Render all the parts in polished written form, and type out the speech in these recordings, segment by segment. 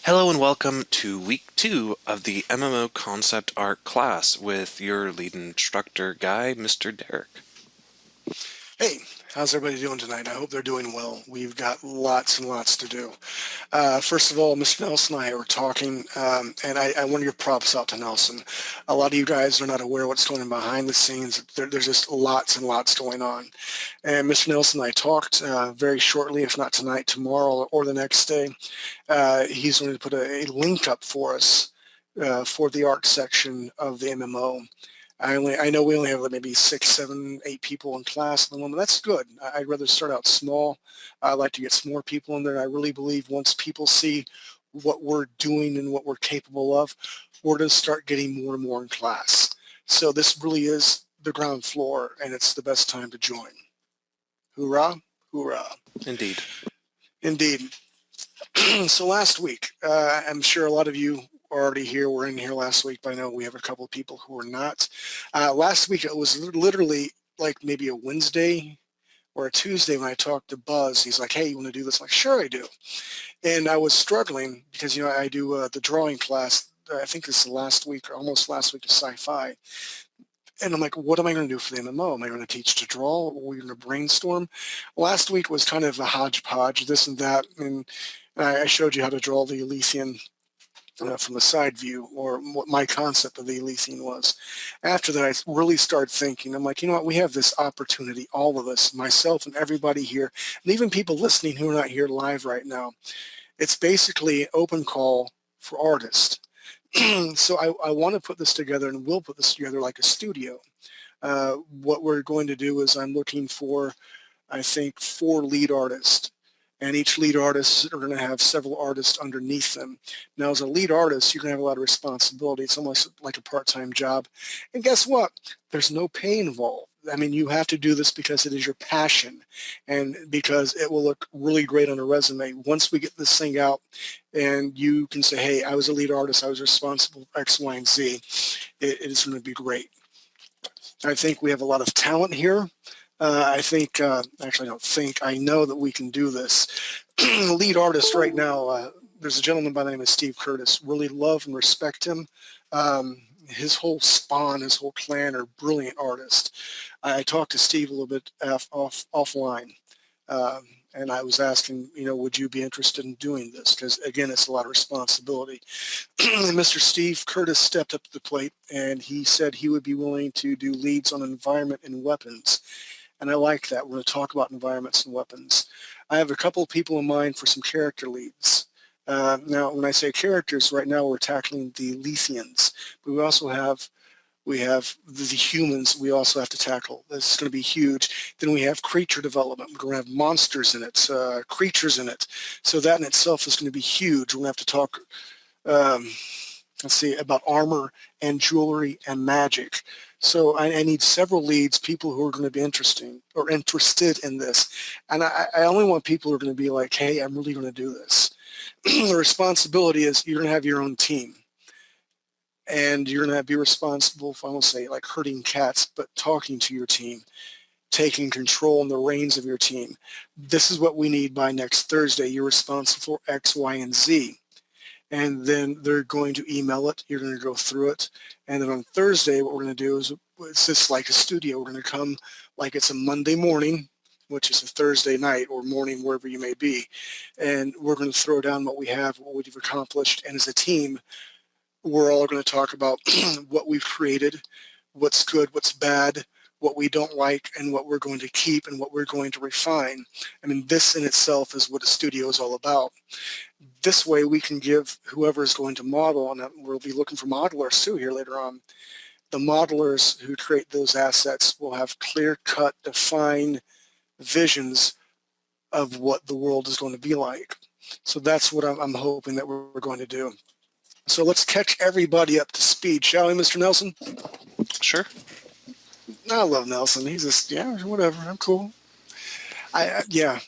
Hello and welcome to week 2 of the MMO Concept Art class with your lead instructor guy, Mr. Derek. Hey, how's everybody doing tonight? I hope they're doing well. We've got lots and lots to do. First of all, Mr. Nelson and I were talking, and I want to give props out to Nelson. A lot of you guys are not aware what's going on behind the scenes. There's just lots and lots going on. And Mr. Nelson and I talked very shortly, if not tonight, tomorrow, or the next day. He's going to put a link up for us for the art section of the MMO. I know we only have like maybe 6, 7, 8 people in class at the moment. That's good. I'd rather start out small. I like to get some more people in there. I really believe once people see what we're doing and what we're capable of, we're going to start getting more and more in class. So this really is the ground floor, and it's the best time to join. Hoorah, hoorah. Indeed. Indeed. So last week, I'm sure a lot of you are already here. We're in here last week, but I know we have a couple of people who are not. Last week, it was literally like maybe a Wednesday or a Tuesday when I talked to Buzz. He's like, hey, you want to do this? I'm like, sure I do. And I was struggling because, you know, I do the drawing class. I think this is the last week or almost last week of sci-fi. And I'm like, what am I going to do for the MMO? Am I going to teach to draw? Are we going to brainstorm? Last week was kind of a hodgepodge, this and that. And I showed you how to draw the Elysian from a side view, or what my concept of the Elysian was. After that, I really started thinking, I'm like, you know what, we have this opportunity, all of us, myself and everybody here, and even people listening who are not here live right now. It's basically an open call for artists. So I want to put this together, and we'll put this together like a studio. What we're going to do is I'm looking for, I think, 4 lead artists. And each lead artist are going to have several artists underneath them. Now, as a lead artist, you're going to have a lot of responsibility. It's almost like a part-time job. And guess what? There's no pay involved. I mean, you have to do this because it is your passion and because it will look really great on a resume. Once we get this thing out and you can say, hey, I was a lead artist, I was responsible for X, Y, and Z, it is going to be great. I think we have a lot of talent here. Actually I don't think, I know that we can do this. The lead artist right now, there's a gentleman by the name of Steve Curtis. Really love and respect him. His whole spawn, his whole clan are brilliant artists. I talked to Steve a little bit offline. And I was asking, you know, would you be interested in doing this? Because again, it's a lot of responsibility. And Mr. Steve Curtis stepped up to the plate and he said he would be willing to do leads on environment and weapons. And I like that. We're going to talk about environments and weapons. I have a couple of people in mind for some character leads. Now, when I say characters, right now we're tackling the Lethians, but we have the humans we also have to tackle. This is going to be huge. Then we have creature development. We're going to have monsters in it, creatures in it. So that in itself is going to be huge. We're going to have to talk, let's see, about armor and jewelry and magic. So I need several leads, people who are going to be interested in this. And I only want people who are going to be like, hey, I'm really going to do this. The responsibility is you're going to have your own team. And you're going to be responsible for, I won't say like herding cats, but talking to your team, taking control in the reins of your team. This is what we need by next Thursday. You're responsible for X, Y, and Z. And then they're going to email it. You're going to go through it. And then on Thursday, what we're going to do is, it's just like a studio. We're going to come like it's a Monday morning, which is a Thursday night or morning, wherever you may be. And we're going to throw down what we have, what we've accomplished. And as a team, we're all going to talk about what we've created, what's good, what's bad, what we don't like, and what we're going to keep and what we're going to refine. I mean, this in itself is what a studio is all about. This way we can give whoever is going to model, and we'll be looking for modelers too here later on, the modelers who create those assets will have clear-cut, defined visions of what the world is going to be like. So that's what I'm hoping that we're going to do. So let's catch everybody up to speed, shall we, Mr. Nelson? Sure. I love Nelson. He's just, yeah, whatever. I'm cool. Yeah.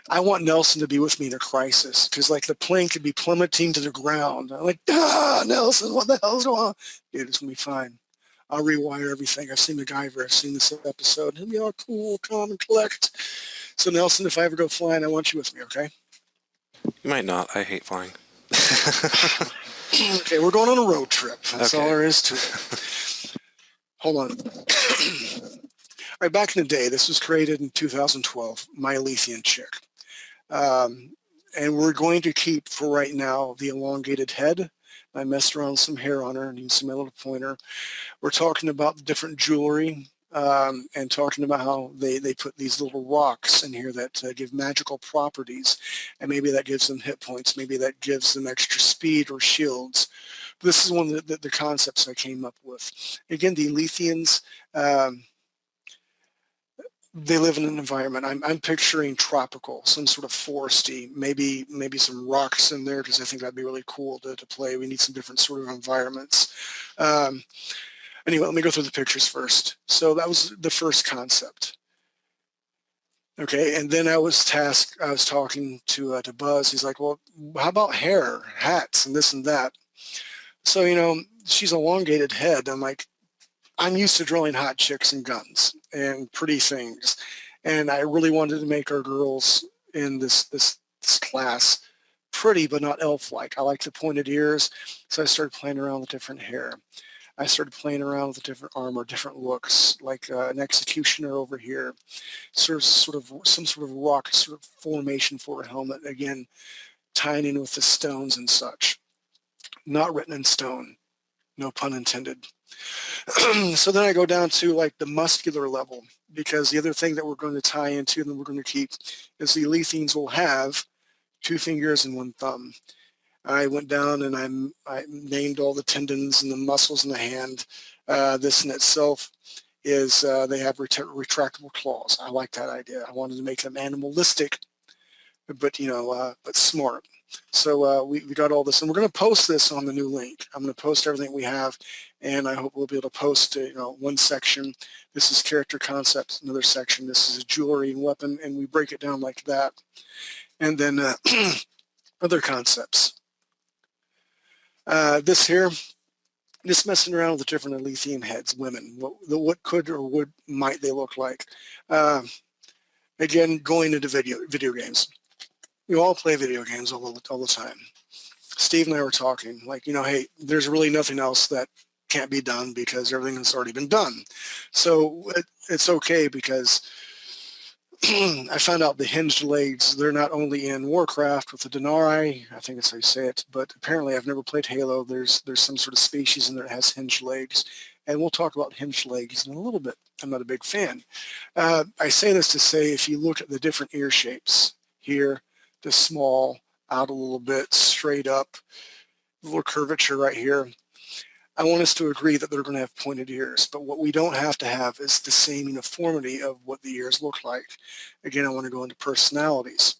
I want Nelson to be with me in a crisis because, like, the plane could be plummeting to the ground. I'm like, Nelson, what the hell's going on? Dude, it's going to be fine. I'll rewire everything. I've seen MacGyver. I've seen this episode. He'll be all cool, calm, and collect. So, Nelson, if I ever go flying, I want you with me, okay? You might not. I hate flying. Okay, we're going on a road trip. That's all Okay. there is to it. Hold on. All right, back in the day, this was created in 2012, My Elysian Chick. And we're going to keep, for right now, the elongated head. I messed around with some hair on her and you can see my little pointer. We're talking about the different jewelry and talking about how they put these little rocks in here that give magical properties. And maybe that gives them hit points. Maybe that gives them extra speed or shields. This is one of the concepts I came up with. Again, the Letheans, they live in an environment. I'm picturing tropical, some sort of foresty, maybe some rocks in there because I think that'd be really cool to play. We need some different sort of environments. Anyway, let me go through the pictures first. So that was the first concept. Okay, and then I was talking to Buzz. He's like, well, how about hair, hats, and this and that? So, she's elongated head. I'm like, I'm used to drawing hot chicks and guns and pretty things. And I really wanted to make our girls in this class pretty, but not elf-like. I like the pointed ears, so I started playing around with different hair. I started playing around with different armor, different looks, like an executioner over here, sort of some sort of rock sort of formation for a helmet. Again, tying in with the stones and such. Not written in stone, no pun intended. So then I go down to like the muscular level, because the other thing that we're going to tie into and we're going to keep is the Letheans will have 2 fingers and 1 thumb. I went down and I named all the tendons and the muscles in the hand. This in itself is they have retractable claws. I like that idea. I wanted to make them animalistic, but but smart. So we got all this, and we're going to post this on the new link. I'm going to post everything we have, and I hope we'll be able to post one section. This is character concepts, another section. This is jewelry and weapon, and we break it down like that. And then other concepts. This here, just messing around with the different Elysian heads, women. What could or might they look like? Again, going into video games. We all play video games all the time. Steve and I were talking, like, hey, there's really nothing else that can't be done because everything has already been done. So it's okay because I found out the hinged legs, they're not only in Warcraft with the Denari, I think that's how you say it, but apparently I've never played Halo. There's some sort of species in there that has hinged legs, and we'll talk about hinged legs in a little bit. I'm not a big fan. I say this to say, if you look at the different ear shapes here, the small, out a little bit, straight up, a little curvature right here, I want us to agree that they're going to have pointed ears, but what we don't have to have is the same uniformity of what the ears look like. Again, I want to go into personalities.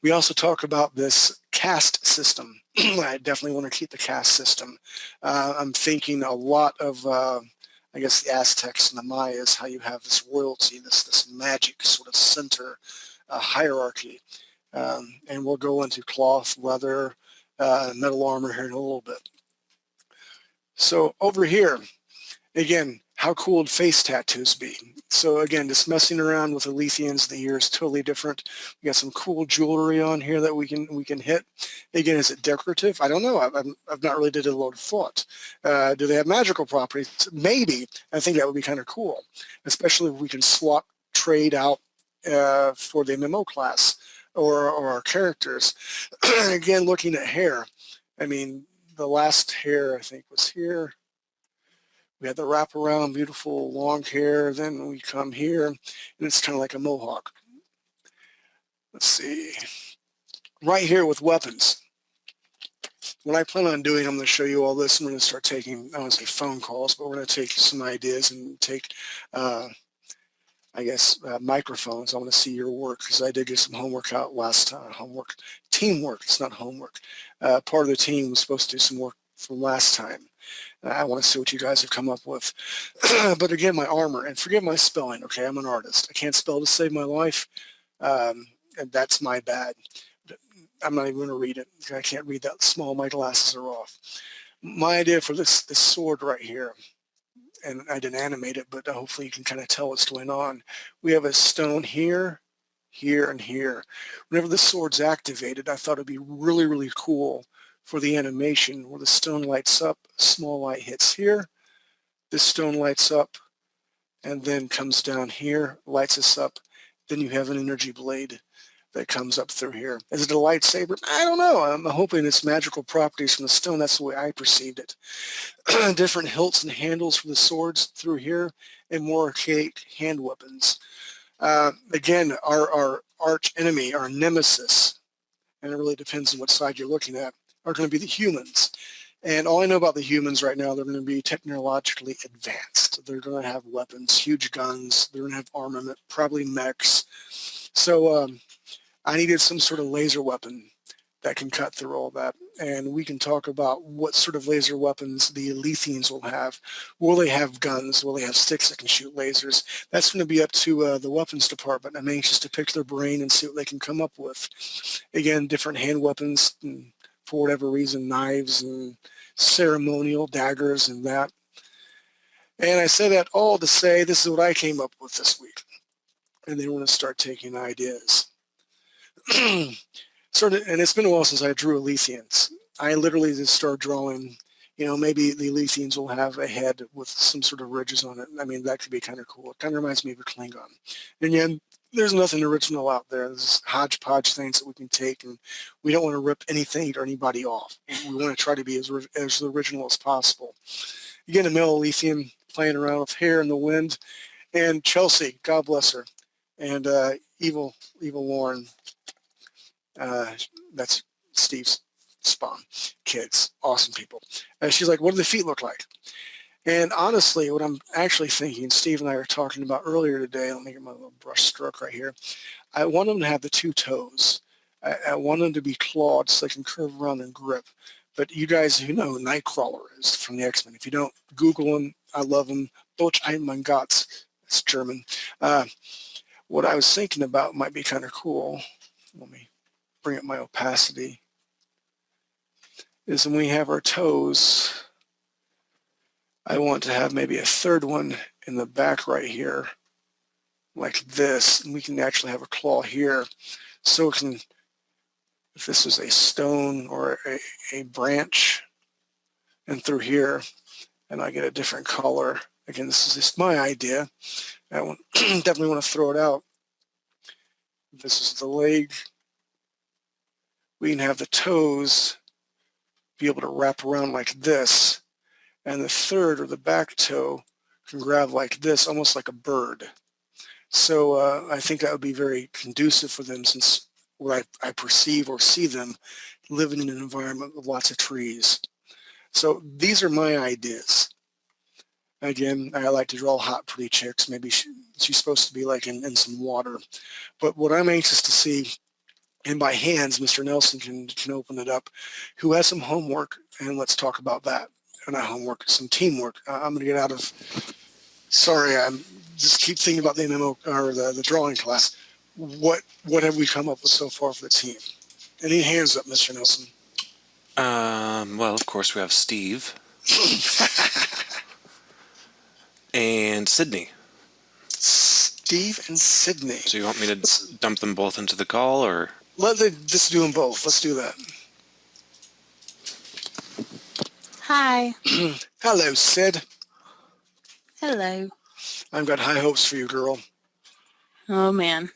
We also talk about this caste system. I definitely want to keep the caste system. I'm thinking a lot of, I guess, the Aztecs and the Mayas, how you have this royalty, this magic sort of center hierarchy. And we'll go into cloth, leather, metal armor here in a little bit. So over here, again, how cool would face tattoos be? So again, just messing around with the Letheans, the ear is totally different. We got some cool jewelry on here that we can hit. Again, is it decorative? I don't know. I've not really did a lot of thought. Do they have magical properties? Maybe. I think that would be kind of cool, especially if we can swap trade out for the MMO class or our characters. Again, looking at hair, I mean, the last hair I think was here. We had the wraparound, beautiful long hair. Then we come here, and it's kind of like a mohawk. Let's see. Right here with weapons. What I plan on doing, I'm going to show you all this. I'm going to start taking, I don't want to say phone calls, but we're going to take some ideas and take, I guess, microphones. I want to see your work because I did get some homework out last time. Teamwork. It's not homework. Part of the team was supposed to do some work from last time. I want to see what you guys have come up with. But again, my armor, and forgive my spelling, okay? I'm an artist. I can't spell to save my life, and that's my bad. I'm not even going to read it. I can't read that small. My glasses are off. My idea for this sword right here, and I didn't animate it, but hopefully you can kind of tell what's going on. We have a stone here, here, and here. Whenever the sword's activated, I thought it'd be really, really cool for the animation where the stone lights up, small light hits here, this stone lights up, and then comes down here, lights us up. Then you have an energy blade that comes up through here. Is it a lightsaber? I don't know. I'm hoping it's magical properties from the stone. That's the way I perceived it. Different hilts and handles for the swords through here, and more archaic hand weapons. Again, our arch enemy, our nemesis, and it really depends on what side you're looking at, are going to be the humans. And all I know about the humans right now, they're going to be technologically advanced. They're going to have weapons, huge guns. They're going to have armament, probably mechs. So I needed some sort of laser weapon that can cut through all that. And we can talk about what sort of laser weapons the Alethians will have. Will they have guns? Will they have sticks that can shoot lasers? That's going to be up to the weapons department. I'm anxious to pick their brain and see what they can come up with. Again, different hand weapons, and for whatever reason, knives and ceremonial daggers and that. And I say that all to say this is what I came up with this week. And they want to start taking ideas. And it's been a while since I drew Alethians. I literally just started drawing, maybe the Alethians will have a head with some sort of ridges on it. I mean, that could be kind of cool. It kind of reminds me of a Klingon. And yet, there's nothing original out there. There's hodgepodge things that we can take, and we don't want to rip anything or anybody off. We want to try to be as original as possible. Again, a male Alethian playing around with hair in the wind, and Chelsea, God bless her, and Evil Lauren. That's Steve's spawn. Kids, awesome people. She's like, what do the feet look like? And honestly, what I'm actually thinking, Steve and I were talking about earlier today, let me get my little brush stroke right here. I want them to have the two toes. I want them to be clawed so they can curve around and grip. But you guys who know who Nightcrawler is from the X-Men, if you don't, Google him. I love him. Deutsch ein mein Gott. It's German. What I was thinking about might be kind of cool. Let me bring up my opacity. Is when we have our toes, I want to have maybe a third one in the back right here, like this. And we can actually have a claw here. So it can, if this is a stone or a branch, and through here, and I get a different color. Again, this is just my idea. I definitely want to throw it out. This is the leg. We can have the toes be able to wrap around like this, and the third or the back toe can grab like this, almost like a bird. So I think that would be very conducive for them, since what I perceive or see them living in an environment with lots of trees. So these are my ideas. Again, I like to draw hot, pretty chicks. Maybe she's supposed to be like in some water. But what I'm anxious to see, and by hands, Mr. Nelson can open it up, who has some homework, and let's talk about that. Not homework, some teamwork. I'm going to get out of, sorry, I'm just keep thinking about the MMO, or the drawing class. What have we come up with so far for the team? Any hands up, Mr. Nelson? Well, of course, we have Steve. And Sydney. Steve and Sydney. So you want me to dump them both into the call, or? Just do them both. Let's do that. Hi. Hello, Sid. Hello. I've got high hopes for you, girl. Oh, man.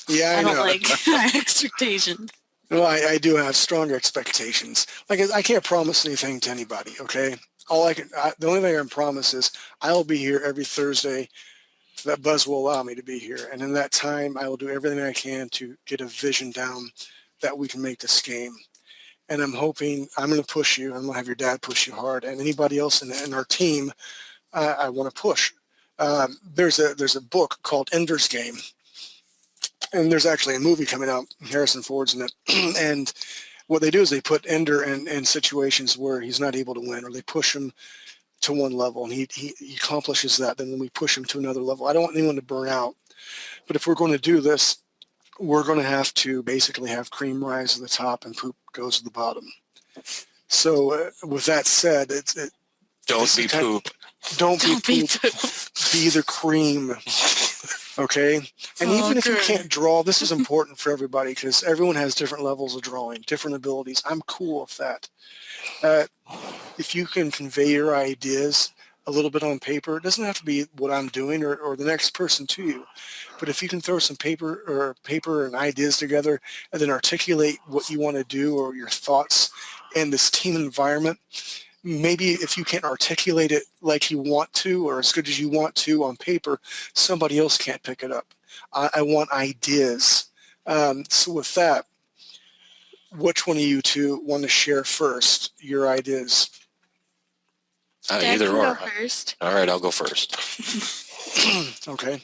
Yeah, I don't know. like high expectations. Well, I do have strong expectations. Like, I can't promise anything to anybody, okay? The only thing I can promise is I'll be here every Thursday. That Buzz will allow me to be here. And in that time, I will do everything I can to get a vision down that we can make this game. And I'm hoping, I'm going to push you. I'm going to have your dad push you hard. And anybody else in our team, I want to push. There's a book called Ender's Game. And there's actually a movie coming out. Harrison Ford's in it. And what they do is they put Ender in situations where he's not able to win, or they push him to one level, and he accomplishes that. Then we push him to another level. I don't want anyone to burn out. But if we're going to do this, we're going to have to basically have cream rise to the top and poop goes to the bottom. So with that said, Don't be poop. Don't be poop. Be the cream. Okay, and even if you Okay. can't draw, this is important for everybody because everyone has different levels of drawing, different abilities. I'm cool with that. Uh, if you can convey your ideas a little bit on paper, it doesn't have to be what I'm doing or the next person to you, but if you can throw some paper and ideas together and then articulate what you want to do or your thoughts in this team environment, maybe if you can't articulate it like you want to or as good as you want to on paper, somebody else can't pick it up. I want ideas. So with that, which one of you two want to share first your ideas? Dad Either can or. go first. All right, I'll go first. Okay.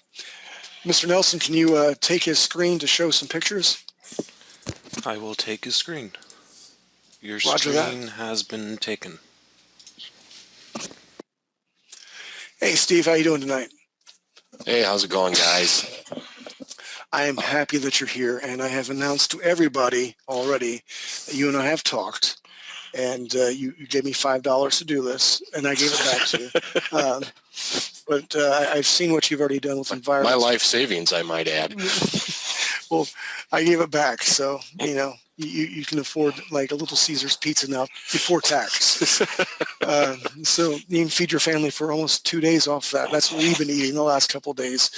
Mr. Nelson, can you take his screen to show some pictures? I will take his screen. Your Roger that. screen has been taken. Hey, Steve, how you doing tonight? Hey, how's it going, guys? I am happy that you're here, and I have announced to everybody already that you and I have talked, and you gave me $5 to do this, and I gave it back to you. But I've seen what you've already done with My environments. life savings, I might add. Well, I gave it back, so, you know, you can afford like a Little Caesar's pizza now before tax. So you can feed your family for almost 2 days off that. That's what we've been eating the last couple of days.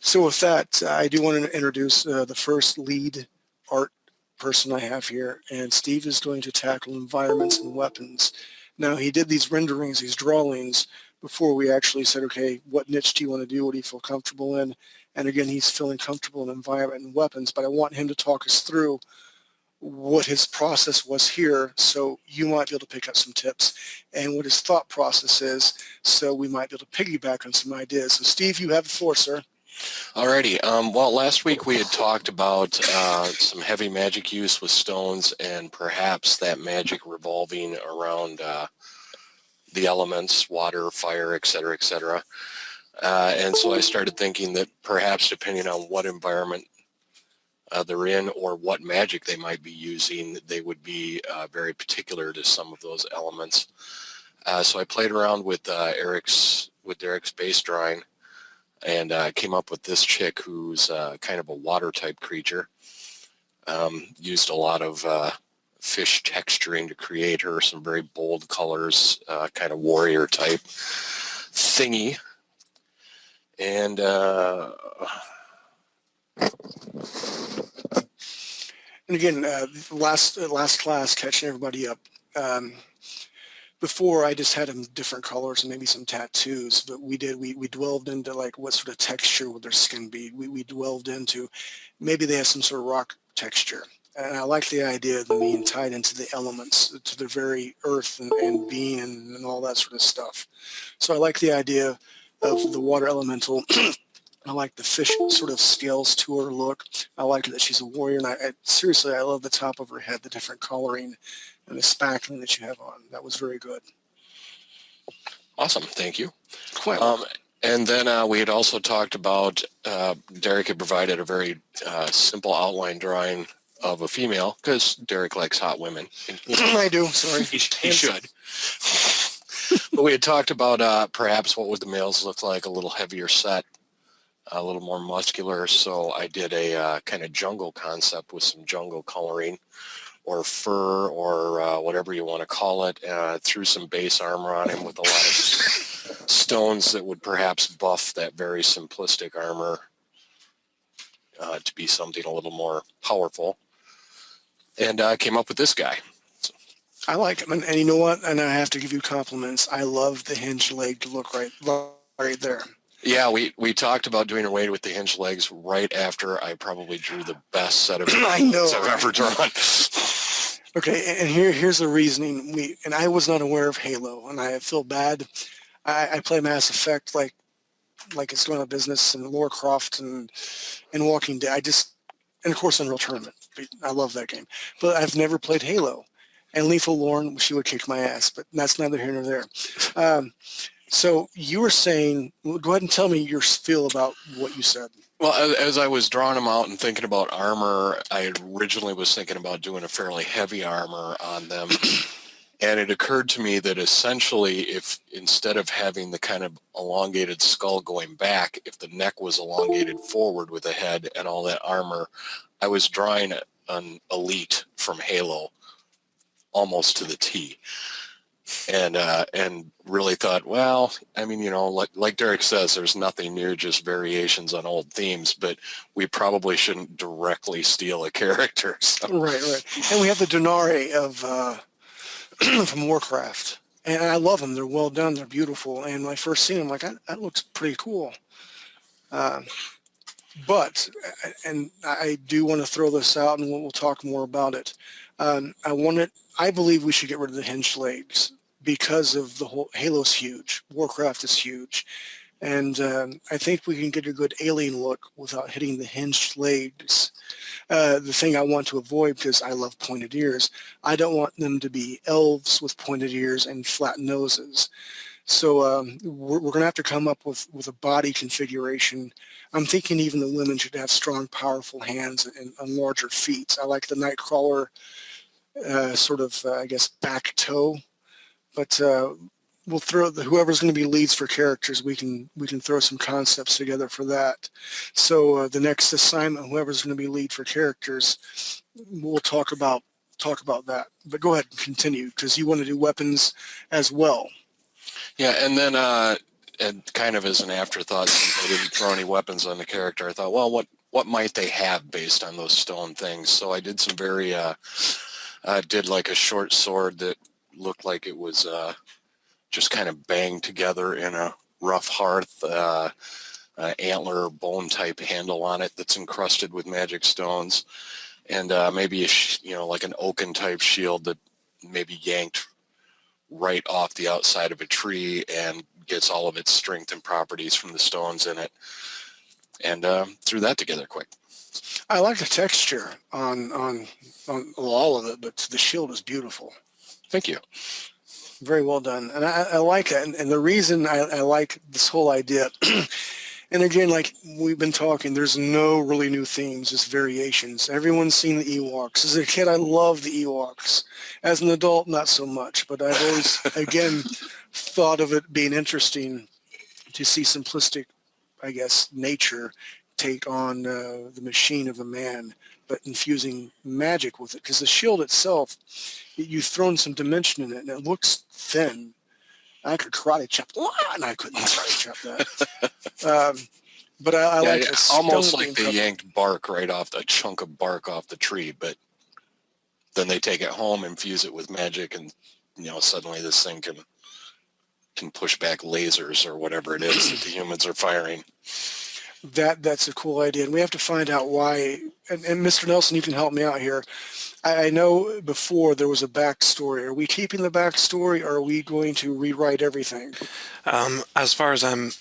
So with that, I do want to introduce the first lead art person I have here, and Steve is going to tackle environments and weapons. Now, he did these renderings, these drawings, before we actually said, okay, what niche do you want to do? What do you feel comfortable in? And again, he's feeling comfortable in environment and weapons, but I want him to talk us through what his process was here, so you might be able to pick up some tips, and what his thought process is, so we might be able to piggyback on some ideas. So Steve, you have the floor, sir. Alrighty. Well, last week we had talked about some heavy magic use with stones and perhaps that magic revolving around the elements, water, fire, etc., etc. And so I started thinking that perhaps depending on what environment they're in or what magic they might be using, they would be very particular to some of those elements. So I played around with Derek's base drawing and came up with this chick who's kind of a water type creature. Used a lot of fish texturing to create her, some very bold colors, kind of warrior type thingy. And And again, last class, catching everybody up. Before I just had them different colors and maybe some tattoos, but we delved into like what sort of texture would their skin be. We delved into maybe they have some sort of rock texture. And I like the idea of them being tied into the elements, to the very earth and being and all that sort of stuff. So I like the idea of the water elemental. I like the fish sort of scales to her look. I like that she's a warrior, and seriously, I love the top of her head, the different coloring and the spackling that you have on. That was very good. Awesome, thank you. Quite well. And then we had also talked about, Derek had provided a very simple outline drawing of a female, because Derek likes hot women. I do, sorry. He should. But we had talked about perhaps what would the males look like, a little heavier set, a little more muscular. So I did a kind of jungle concept with some jungle coloring or fur or whatever you want to call it. Threw some base armor on him with a lot of stones that would perhaps buff that very simplistic armor to be something a little more powerful. And I came up with this guy. I like him, and you know what? And I have to give you compliments. I love the hinged leg look right there. Yeah, we talked about doing away with the hinged legs right after I probably drew the best set of I know, I've ever drawn. Okay, and here's the reasoning. And I was not aware of Halo, and I feel bad. I play Mass Effect like it's going out of business, and Lara Croft and Walking Dead. And of course Unreal Tournament. I love that game, but I've never played Halo. And Lethal Lauren, she would kick my ass, but that's neither here nor there. So you were saying, go ahead and tell me your feel about what you said. Well, as I was drawing them out and thinking about armor, I originally was thinking about doing a fairly heavy armor on them. And it occurred to me that essentially, if instead of having the kind of elongated skull going back, if the neck was elongated forward with the head and all that armor, I was drawing an elite from Halo almost to the T. And really thought, well, I mean, you know, like Derek says, there's nothing new, just variations on old themes, but we probably shouldn't directly steal a character. So. Right. And we have the Denari of from Warcraft, and I love them. They're well done. They're beautiful. And when I first seen them, like that looks pretty cool. But I do want to throw this out, and we'll talk more about it. I believe we should get rid of the hinged legs because of the whole Halo's huge. Warcraft is huge. And I think we can get a good alien look without hitting the hinged legs. The thing I want to avoid, because I love pointed ears, I don't want them to be elves with pointed ears and flat noses. So we're going to have to come up with a body configuration. I'm thinking even the women should have strong, powerful hands and larger feet. I like the Nightcrawler sort of, I guess, back toe. But we'll throw whoever's going to be leads for characters. We can throw some concepts together for that. So the next assignment, whoever's going to be lead for characters, we'll talk about that. But go ahead and continue, because you want to do weapons as well. Yeah, and then and kind of as an afterthought, since I didn't throw any weapons on the character, I thought, well, what might they have based on those stone things? So I did some very did like a short sword that looked like it was just kind of banged together in a rough hearth, antler bone type handle on it that's encrusted with magic stones, and maybe like an oaken type shield that maybe yanked right off the outside of a tree and gets all of its strength and properties from the stones in it, and threw that together quick. I like the texture on all of it, but the shield is beautiful. Thank you. Very well done. And I like it. And the reason I like this whole idea, and again, like we've been talking, there's no really new themes, just variations. Everyone's seen the Ewoks. As a kid, I loved the Ewoks. As an adult, not so much. But I've always, again, thought of it being interesting to see simplistic, I guess, nature take on the machine of a man, but infusing magic with it. Because the shield itself, you've thrown some dimension in it, and it looks thin. I could karate chop, and I couldn't karate chop that. But I like the almost like they yanked bark right off, a chunk of bark off the tree, but then they take it home, infuse it with magic, and suddenly this thing can push back lasers or whatever it is that the humans are firing. That's a cool idea, and we have to find out why. And Mr. Nelson, you can help me out here. I know before there was a backstory. Are we keeping the backstory, or are we going to rewrite everything? As far as I'm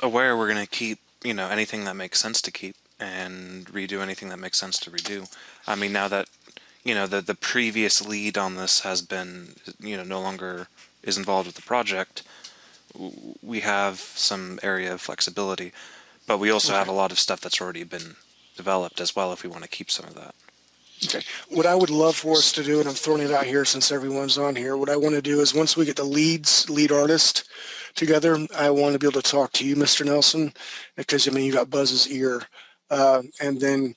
aware, we're going to keep, anything that makes sense to keep, and redo anything that makes sense to redo. I mean, now that, the previous lead on this has been, no longer is involved with the project, we have some area of flexibility. But we also have a lot of stuff that's already been developed as well if we want to keep some of that. Okay. What I would love for us to do, and I'm throwing it out here since everyone's on here, what I want to do is once we get the lead artist together, I want to be able to talk to you, Mr. Nelson, because, you got Buzz's ear. And then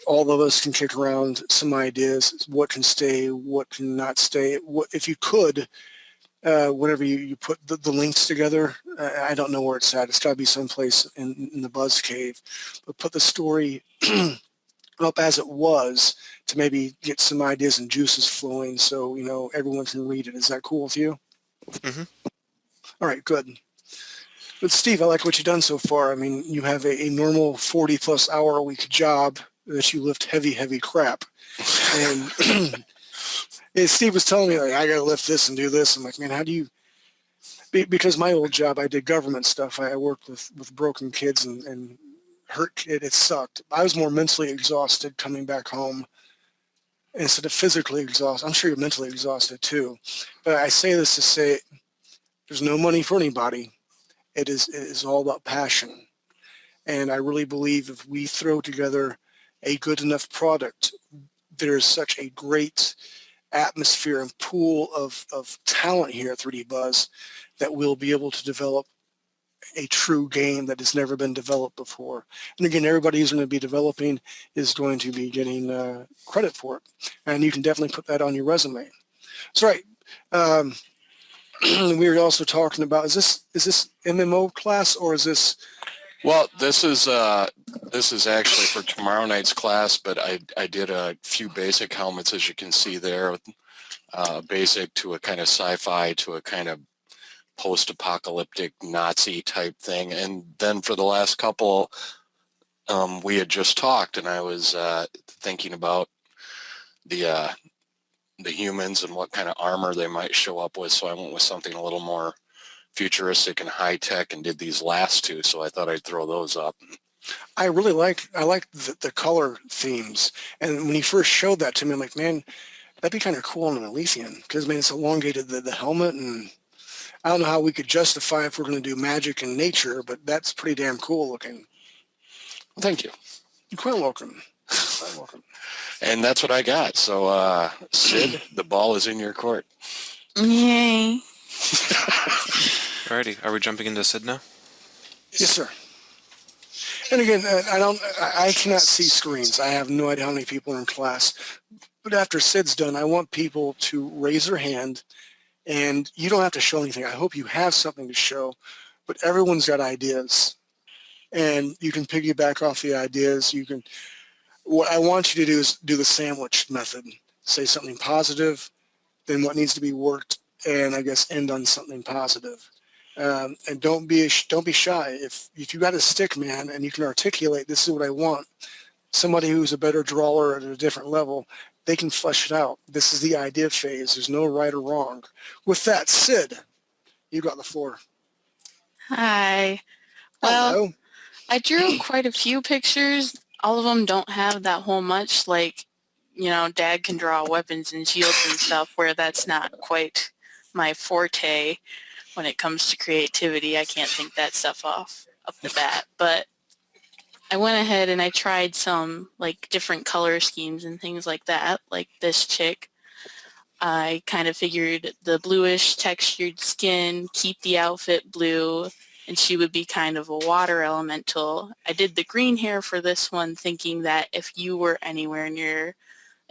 all of us can kick around some ideas, what can stay, what can not stay. If you could, whenever you put the links together, I don't know where it's at. It's got to be someplace in the Buzz Cave. But put the story up as it was to maybe get some ideas and juices flowing so, everyone can read it. Is that cool with you? Mm-hmm. All right, good. But Steve, I like what you've done so far. I mean, you have a normal 40-plus hour a week job that you lift heavy crap. And Steve was telling me, like, I got to lift this and do this. I'm like, man, how do you? Because my old job, I did government stuff. I worked with broken kids and hurt kids. It sucked. I was more mentally exhausted coming back home instead of physically exhausted. I'm sure you're mentally exhausted too. But I say this to say there's no money for anybody. It is all about passion. And I really believe if we throw together a good enough product, there is such a great atmosphere and pool of talent here at 3D Buzz that we'll be able to develop a true game that has never been developed before. And again, everybody who's going to be developing is going to be getting credit for it. And you can definitely put that on your resume. That's right. We were also talking about, is this MMO class, or is this? Well, this is actually for tomorrow night's class, but I did a few basic helmets, as you can see there, basic to a kind of sci-fi to a kind of post-apocalyptic Nazi type thing. And then for the last couple, we had just talked, and I was thinking about the humans and what kind of armor they might show up with, so I went with something a little more futuristic and high-tech and did these last two, so I thought I'd throw those up. I like the color themes, and when you first showed that to me, I'm like, man, that'd be kind of cool on an Elysian, because I mean, it's elongated the helmet, and I don't know how we could justify if we're going to do magic and nature, but that's pretty damn cool looking. Well, thank you. You're quite welcome. Quite welcome. And that's what I got. So, Sid, the ball is in your court. Yay. Alrighty, are we jumping into Sid now? Yes, sir. And again, I cannot see screens. I have no idea how many people are in class. But after Sid's done, I want people to raise their hand, and you don't have to show anything. I hope you have something to show, but everyone's got ideas, and you can piggyback off the ideas. You can. What I want you to do is do the sandwich method. Say something positive, then what needs to be worked, and I guess end on something positive. And don't be shy. If you got a stick, man, and you can articulate, this is what I want. Somebody who's a better drawer at a different level, they can flesh it out. This is the idea phase. There's no right or wrong. With that, Sid, you got the floor. Hi. Well, Hello. I drew quite a few pictures. All of them don't have that whole much, like, you know, Dad can draw weapons and shields and stuff, where that's not quite my forte when it comes to creativity. I can't think that stuff off the bat. But I went ahead and I tried some, like, different color schemes and things like that, like this chick. I kind of figured the bluish textured skin, keep the outfit blue, and she would be kind of a water elemental. I did the green hair for this one, thinking that if you were anywhere near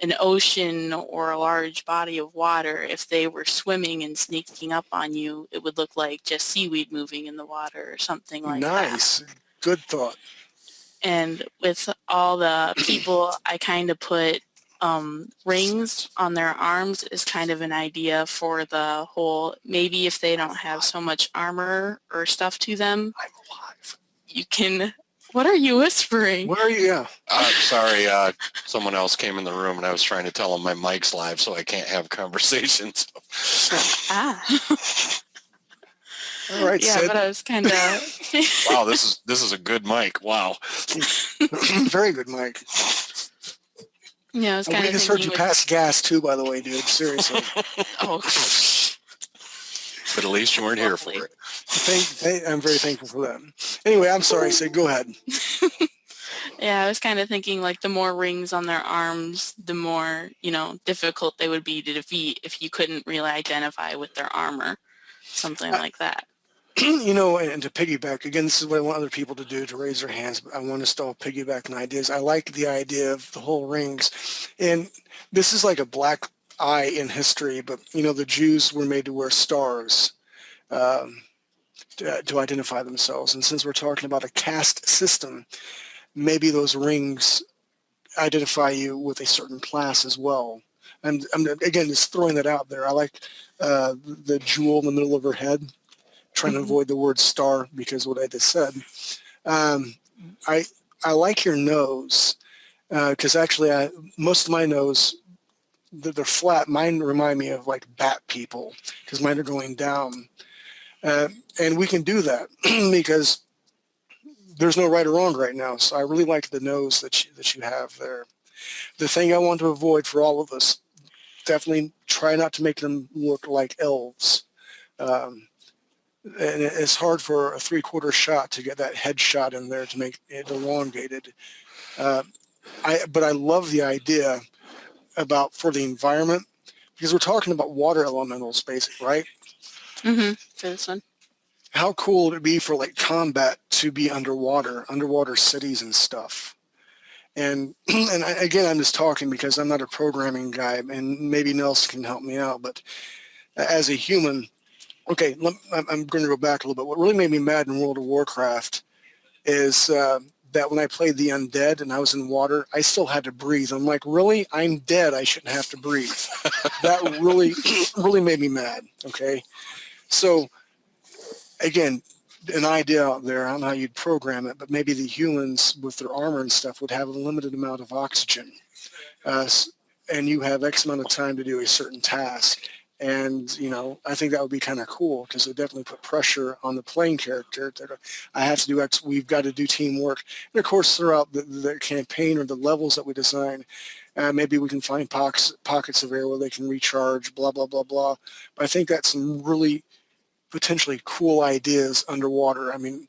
an ocean or a large body of water, if they were swimming and sneaking up on you, it would look like just seaweed moving in the water or something like that. Nice. Good thought. And with all the people, I kind of put rings on their arms is kind of an idea for the whole, maybe if they don't have so much armor or stuff to them, I'm alive. you can, what are you whispering? Where are you? Yeah. Sorry, someone else came in the room and I was trying to tell them my mic's live so I can't have conversations. Ah. All right, Yeah, Sid. but I was kind of... Wow, this is a good mic. Wow. Very good, Mike. Yeah, I was kind We of just heard thinking you with... pass gas too, by the way, dude. Seriously. Oh, But at least you weren't here for it. I'm very thankful for that. Anyway, I'm sorry, Sid. Go ahead. yeah, I was kind of thinking like the more rings on their arms, the more, you know, difficult they would be to defeat if you couldn't really identify with their armor. Something like that. You know, and to piggyback, again, this is what I want other people to do, to raise their hands, but I want to still piggyback on ideas. I like the idea of the whole rings. And this is like a black eye in history, but, you know, the Jews were made to wear stars to identify themselves. And since we're talking about a caste system, maybe those rings identify you with a certain class as well. And I'm again, just throwing that out there. I like the jewel in the middle of her head, trying to avoid the word star because what I just said. I like your nose because actually most of my nose, they're flat. Mine remind me of like bat people because mine are going down. And we can do that because there's no right or wrong right now. So I really like the nose that you have there. The thing I want to avoid for all of us, definitely try not to make them look like elves. And it's hard for a three-quarter shot to get that head shot in there to make it elongated. But I love the idea about for the environment, because we're talking about water elementals, basically, right? Mm-hmm. For this one. How cool would it be for like combat to be underwater cities and stuff? And again, I'm just talking because I'm not a programming guy, and maybe Nelson can help me out. But as a human, okay, I'm going to go back a little bit. What really made me mad in World of Warcraft is that when I played the undead and I was in water, I still had to breathe. I'm like, really? I'm dead. I shouldn't have to breathe. That really, really made me mad. Okay, so again, an idea out there. I don't know how you'd program it, but maybe the humans with their armor and stuff would have a limited amount of oxygen, and you have X amount of time to do a certain task. And, you know, I think that would be kind of cool because it would definitely put pressure on the playing character. I have to do X, we've got to do teamwork. And of course, throughout the campaign or the levels that we design, maybe we can find pockets of air where they can recharge, blah, blah, blah, blah. But I think that's some really potentially cool ideas underwater. I mean,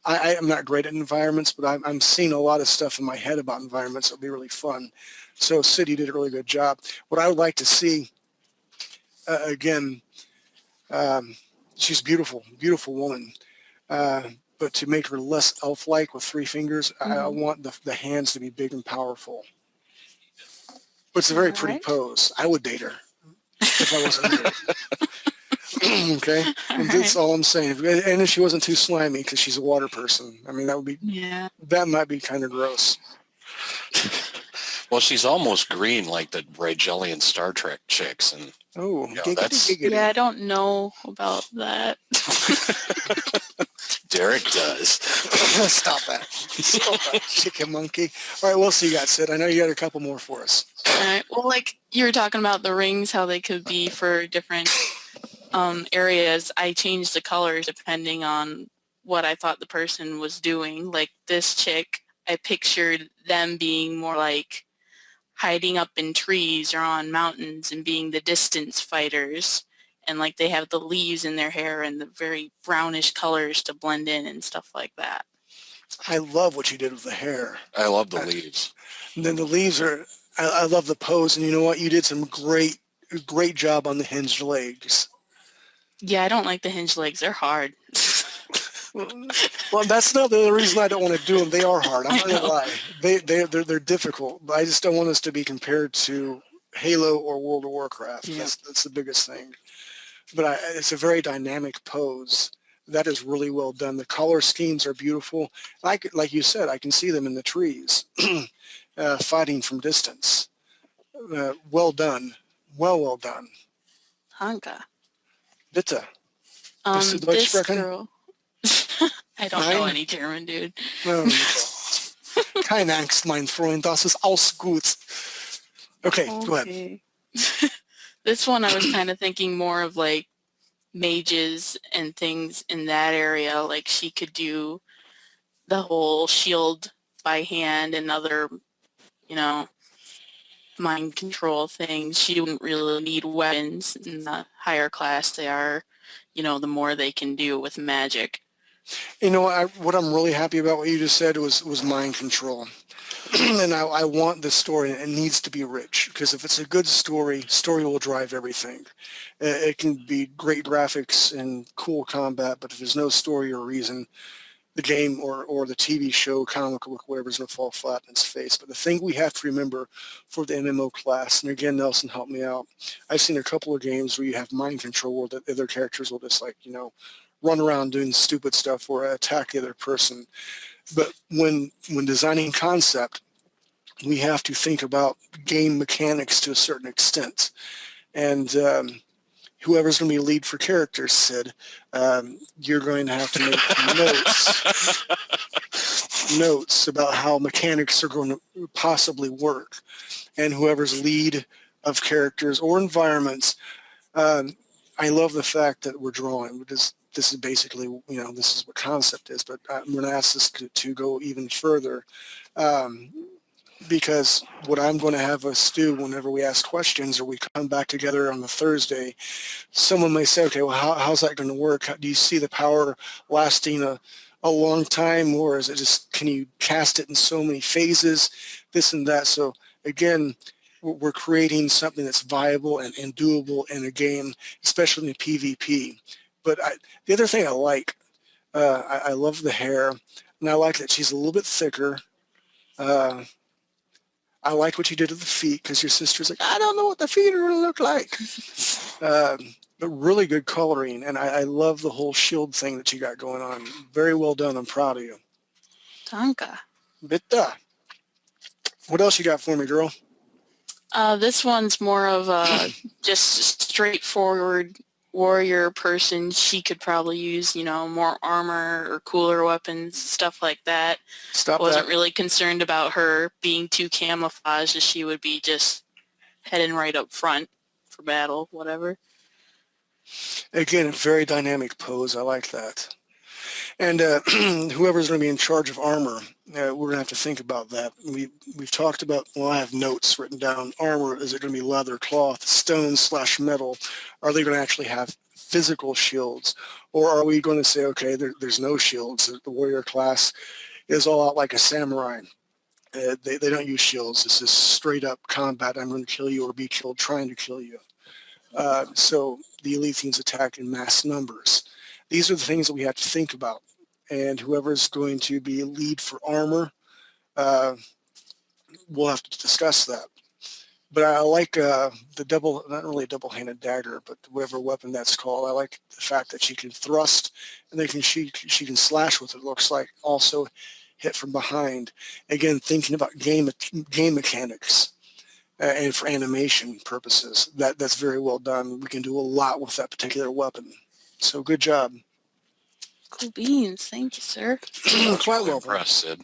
I'm not great at environments, but I'm seeing a lot of stuff in my head about environments that would be really fun. So City did a really good job. What I would like to see, again, she's beautiful, beautiful woman. But to make her less elf-like with 3 fingers, I want the hands to be big and powerful. But it's a very pretty pose. I would date her if I wasn't married. Okay, and that's all I'm saying. And if she wasn't too slimy, because she's a water person, I mean, that would be, that might be kind of gross. Well, she's almost green like the Rigelian Star Trek chicks, and oh, you know, that's yeah, I don't know about that. Derek does. Stop that. Stop that, chicken monkey. All right, what else you got, Sid? I know you got a couple more for us. All right. Well, like you were talking about the rings, how they could be for different areas. I changed the colors depending on what I thought the person was doing. Like this chick, I pictured them being more like hiding up in trees or on mountains and being the distance fighters. And like they have the leaves in their hair and the very brownish colors to blend in and stuff like that. I love what you did with the hair. I love the leaves. And then the leaves are, I love the pose. And you know what? You did some great job on the hinged legs. Yeah, I don't like the hinged legs. They're hard. Well, that's not the reason I don't want to do them. They are hard. I'm not going to lie. They're difficult. But I just don't want us to be compared to Halo or World of Warcraft. Yeah. That's the biggest thing. But it's a very dynamic pose. That is really well done. The color schemes are beautiful. Like you said, I can see them in the trees, fighting from distance. Well done. Well done. Danke. Bitte. This girl. I don't know any German, dude. Keine Angst, mein Freund. Das ist alles gut. Okay, go ahead. This one I was kind of thinking more of like mages and things in that area. Like she could do the whole shield by hand and other, you know, mind control things. She wouldn't really need weapons. In the higher class they are, you know, the more they can do with magic. You know, what I'm really happy about what you just said was mind control. And I want this story, and it needs to be rich, because if it's a good story will drive everything. It can be great graphics and cool combat, but if there's no story or reason, the game or the TV show, comic book, whatever, is going to fall flat in its face. But the thing we have to remember for the MMO class, and again, Nelson, help me out, I've seen a couple of games where you have mind control where the other characters will just, like, you know, run around doing stupid stuff or attack the other person. But when designing concept, we have to think about game mechanics to a certain extent. And whoever's going to be lead for characters, Sid, you're going to have to make notes about how mechanics are going to possibly work. And whoever's lead of characters or environments, I love the fact that we're drawing, because this is basically, you know, this is what concept is, but I'm going to ask this to go even further, because what I'm going to have us do whenever we ask questions or we come back together on the Thursday, someone may say, okay, well, how's that going to work? Do you see the power lasting a long time, or is it just, can you cast it in so many phases, this and that? So again, we're creating something that's viable and doable in a game, especially in PvP. But the other thing I like, I love the hair, and I like that she's a little bit thicker. I like what you did to the feet because your sister's like, I don't know what the feet are going to look like. But really good coloring, and I love the whole shield thing that you got going on. Very well done. I'm proud of you. Tonka. Bitta. What else you got for me, girl? This one's more of a just straightforward warrior person. She could probably use, more armor or cooler weapons, stuff like that. Stop Wasn't that. really concerned about her being too camouflaged, as she would be just heading right up front for battle, whatever. Again, a very dynamic pose. I like that. And whoever's going to be in charge of armor, we're going to have to think about that. We've talked about, well, I have notes written down. Armor, is it going to be leather, cloth, stone / metal? Are they going to actually have physical shields? Or are we going to say, okay, there's no shields. The warrior class is all out like a samurai. They don't use shields. This is straight up combat. I'm going to kill you or be killed trying to kill you. So the elite teams attack in mass numbers. These are the things that we have to think about. And whoever's going to be lead for armor, we'll have to discuss that. But I like the double, not really a double-handed dagger, but whatever weapon that's called. I like the fact that she can thrust and she can slash with it, looks like. Also hit from behind. Again, thinking about game mechanics. And for animation purposes, that's very well done. We can do a lot with that particular weapon. So good job. Cool beans. Thank you, sir. Quite well Impressed, Sid.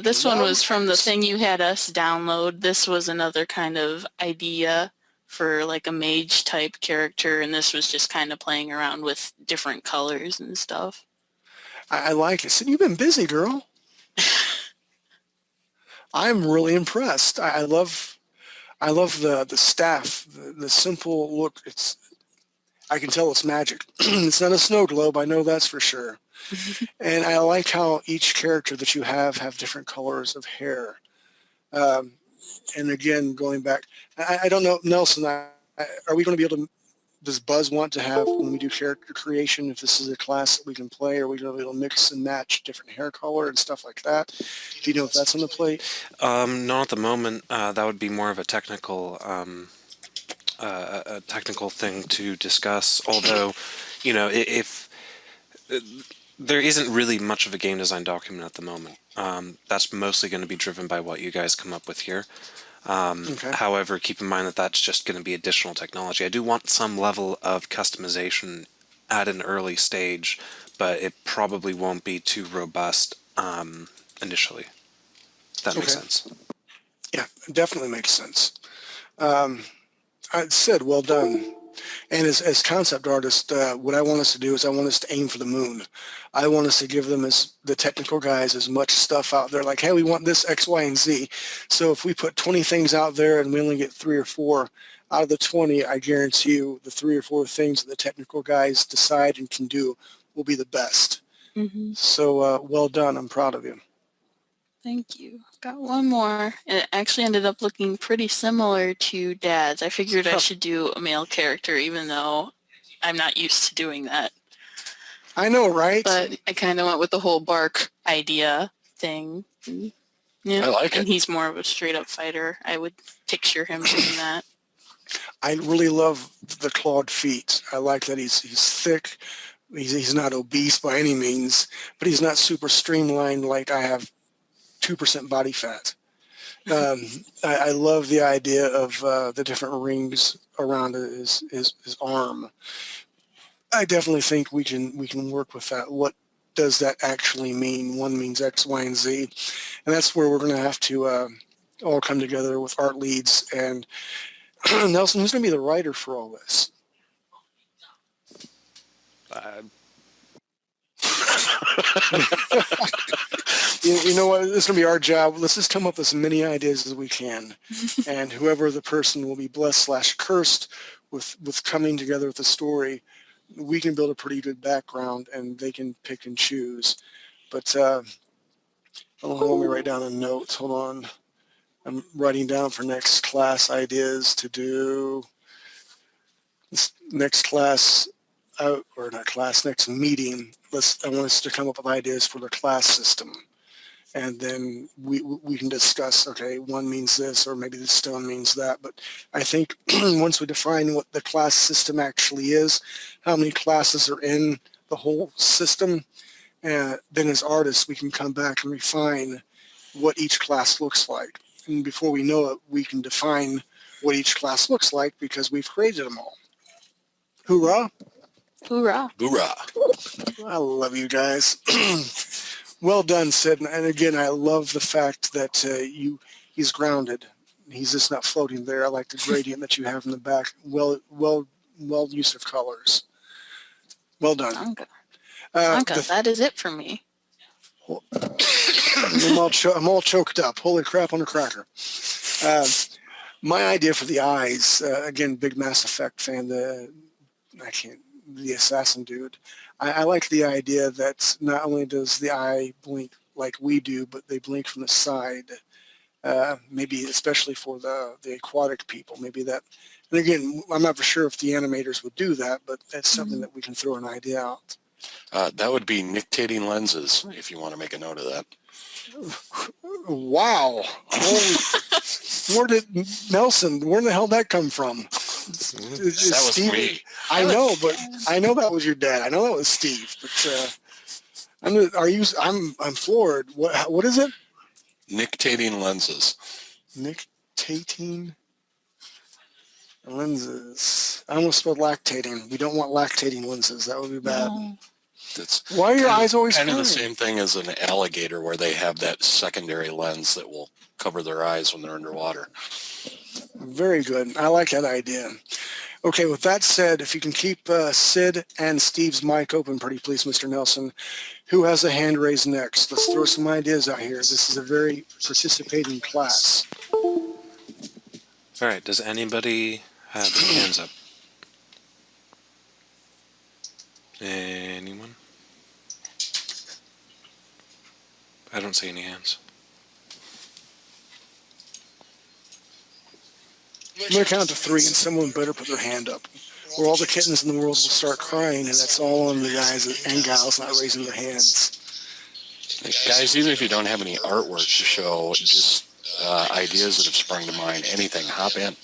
This one was from the thing you had us download. This was another kind of idea for like a mage type character, and this was just kind of playing around with different colors and stuff. I like it. So you've been busy, girl. I'm really impressed. I love the staff, the simple look. I can tell it's magic. It's not a snow globe, I know that's for sure. And I like how each character that you have different colors of hair. And again, going back, I don't know, Nelson, are we going to be able to, does Buzz want to have, when we do character creation, if this is a class that we can play, are we going to be able to mix and match different hair color and stuff like that? Do you know if that's on the plate? Not at the moment. That would be more of a technical thing to discuss. Although, if there isn't really much of a game design document at the moment, that's mostly going to be driven by what you guys come up with here. Okay. However, keep in mind that that's just going to be additional technology. I do want some level of customization at an early stage, but it probably won't be too robust initially. If that makes sense. Yeah, it definitely makes sense. Sid, well done. And as concept artists, what I want us to do is I want us to aim for the moon. I want us to give them, as the technical guys, as much stuff out there, like, hey, we want this X, Y, and Z. So if we put 20 things out there and we only get 3 or 4 out of the 20, I guarantee you the 3 or 4 things that the technical guys decide and can do will be the best. Mm-hmm. So well done. I'm proud of you. Thank you. Got one more. And it actually ended up looking pretty similar to Dad's. I figured I should do a male character, even though I'm not used to doing that. I know, right? But I kind of went with the whole bark idea thing. Yeah, I like and it. he's more of a straight-up fighter. I would picture him doing that. I really love the clawed feet. I like that he's thick. He's not obese by any means, but he's not super streamlined like I have 2% body fat. I love the idea of the different rings around his arm. I definitely think we can work with that. What does that actually mean? One means X, Y, and Z, and that's where we're going to have to all come together with art leads. And Nelson, who's going to be the writer for all this? You know what? This is going to be our job. Let's just come up with as many ideas as we can. And whoever the person will be blessed / cursed with coming together with a story, we can build a pretty good background and they can pick and choose. But hold on, let me write down a note. Hold on. I'm writing down for next class ideas to do. This next class, or not class, next meeting. I want us to come up with ideas for the class system. And then we can discuss, okay, one means this, or maybe the stone means that. But I think once we define what the class system actually is, how many classes are in the whole system, then as artists, we can come back and refine what each class looks like. And before we know it, we can define what each class looks like because we've created them all. Hoorah! Hoorah. Hoorah. I love you guys. Well done, Sid. And again, I love the fact that he's grounded. He's just not floating there. I like the gradient that you have in the back. Well use of colors. Well done. Anka, that is it for me. I'm all choked up. Holy crap on a cracker. My idea for the eyes, again, big Mass Effect fan, the assassin dude. I like the idea that not only does the eye blink like we do, but they blink from the side. Maybe especially for the aquatic people. Maybe that. And again, I'm not for sure if the animators would do that, but that's something that we can throw an idea out. That would be nictating lenses, if you want to make a note of that. Wow. Where the hell did that come from? That was Steve, me. I know, but I know that was your dad. I know that was Steve. But I'm floored. What is it? Nictating lenses. Nictating lenses. I almost spelled lactating. We don't want lactating lenses. That would be bad. No. That's Why are your eyes always kind of the crying? same thing as an alligator, where they have that secondary lens that will cover their eyes when they're underwater. Very good. I like that idea. Okay, with that said, if you can keep Sid and Steve's mic open, pretty please, Mr. Nelson. Who has a hand raised next? Let's throw some ideas out here. This is a very participating class. All right. Does anybody have any hands up? Anyone? I don't see any hands. I'm going to count to 3, and someone better put their hand up, or all the kittens in the world will start crying, and that's all on the guys and gals not raising their hands. Guys, even if you don't have any artwork to show, just ideas that have sprung to mind, anything, hop in.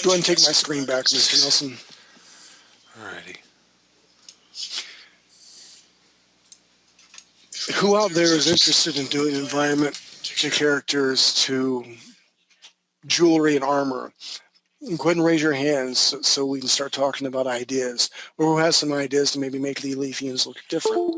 Go ahead and take my screen back, Mr. Nelson. Alrighty. Who out there is interested in doing environment to characters to jewelry and armor? Go ahead and raise your hands so we can start talking about ideas. Or who has some ideas to maybe make the Alethians look different?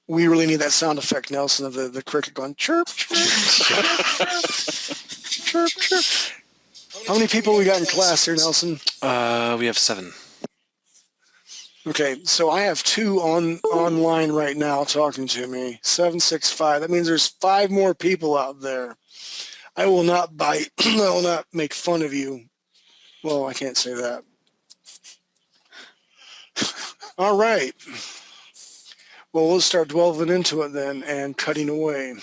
We really need that sound effect, Nelson, of the cricket going chirp, chirp, chirp, chirp, chirp. How many people we got in class here, Nelson? We have 7. Okay, so I have 2 online right now talking to me. 765. That means there's 5 more people out there. I will not bite. I will not make fun of you. Well, I can't say that. All right. Well, we'll start delving into it then and cutting away.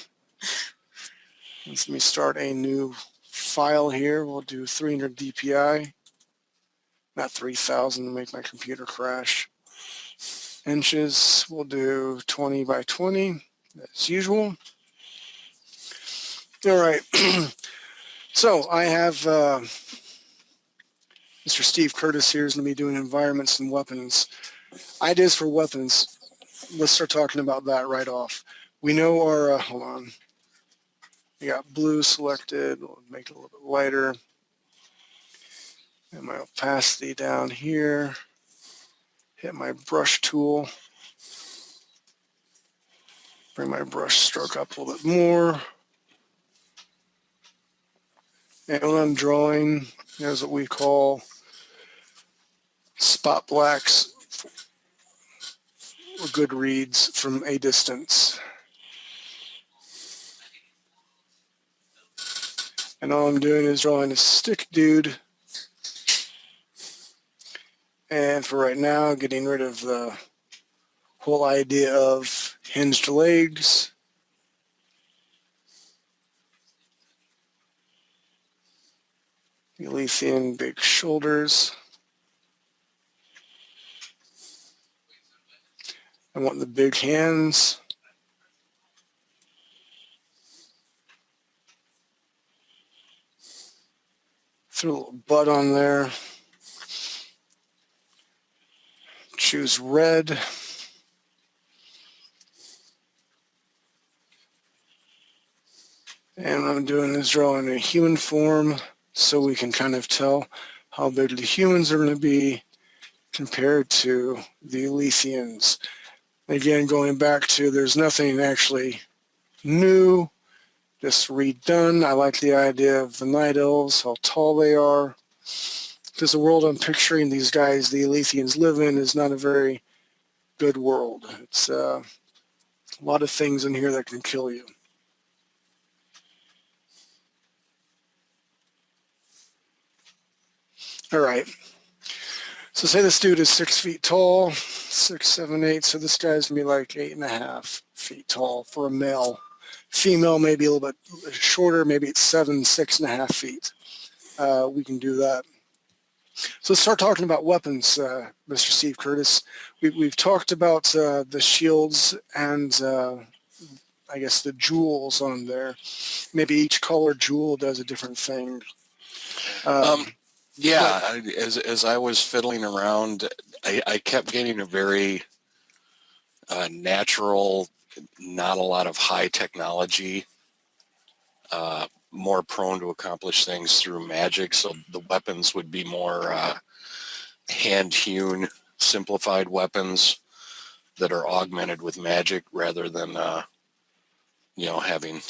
Let me start a new file here. We'll do 300 DPI, not 3,000 to make my computer crash. Inches, we'll do 20 by 20 as usual. All right. So I have Mr. Steve Curtis here is going to be doing environments and weapons. Ideas for weapons. Let's start talking about that right off. We know our, hold on. We got blue selected. We'll make it a little bit lighter. And my opacity down here. Hit my brush tool. Bring my brush stroke up a little bit more. And when I'm drawing, there's what we call spot blacks or good reads from a distance. And all I'm doing is drawing a stick dude And for right now, getting rid of the whole idea of hinged legs. Elysian big shoulders. I want the big hands. Throw a little butt on there. Choose red. And what I'm doing is drawing a human form so we can kind of tell how big the humans are going to be compared to the Elysians. Again, going back to there's nothing actually new, just redone. I like the idea of the night elves, how tall they are. Because the world I'm picturing these guys, the Elysians, live in is not a very good world. It's a lot of things in here that can kill you. All right. So say this dude is 6 feet tall, 6, 7, 8. So this guy's gonna be like 8.5 feet tall for a male. Female maybe a little bit shorter, maybe it's 7, 6.5 feet. We can do that. So let's start talking about weapons, Mr. Steve Curtis. We've talked about the shields and I guess the jewels on there. Maybe each color jewel does a different thing. Yeah, as I was fiddling around, I kept getting a very natural, not a lot of high technology, more prone to accomplish things through magic. So the weapons would be more hand-hewn, simplified weapons that are augmented with magic rather than, having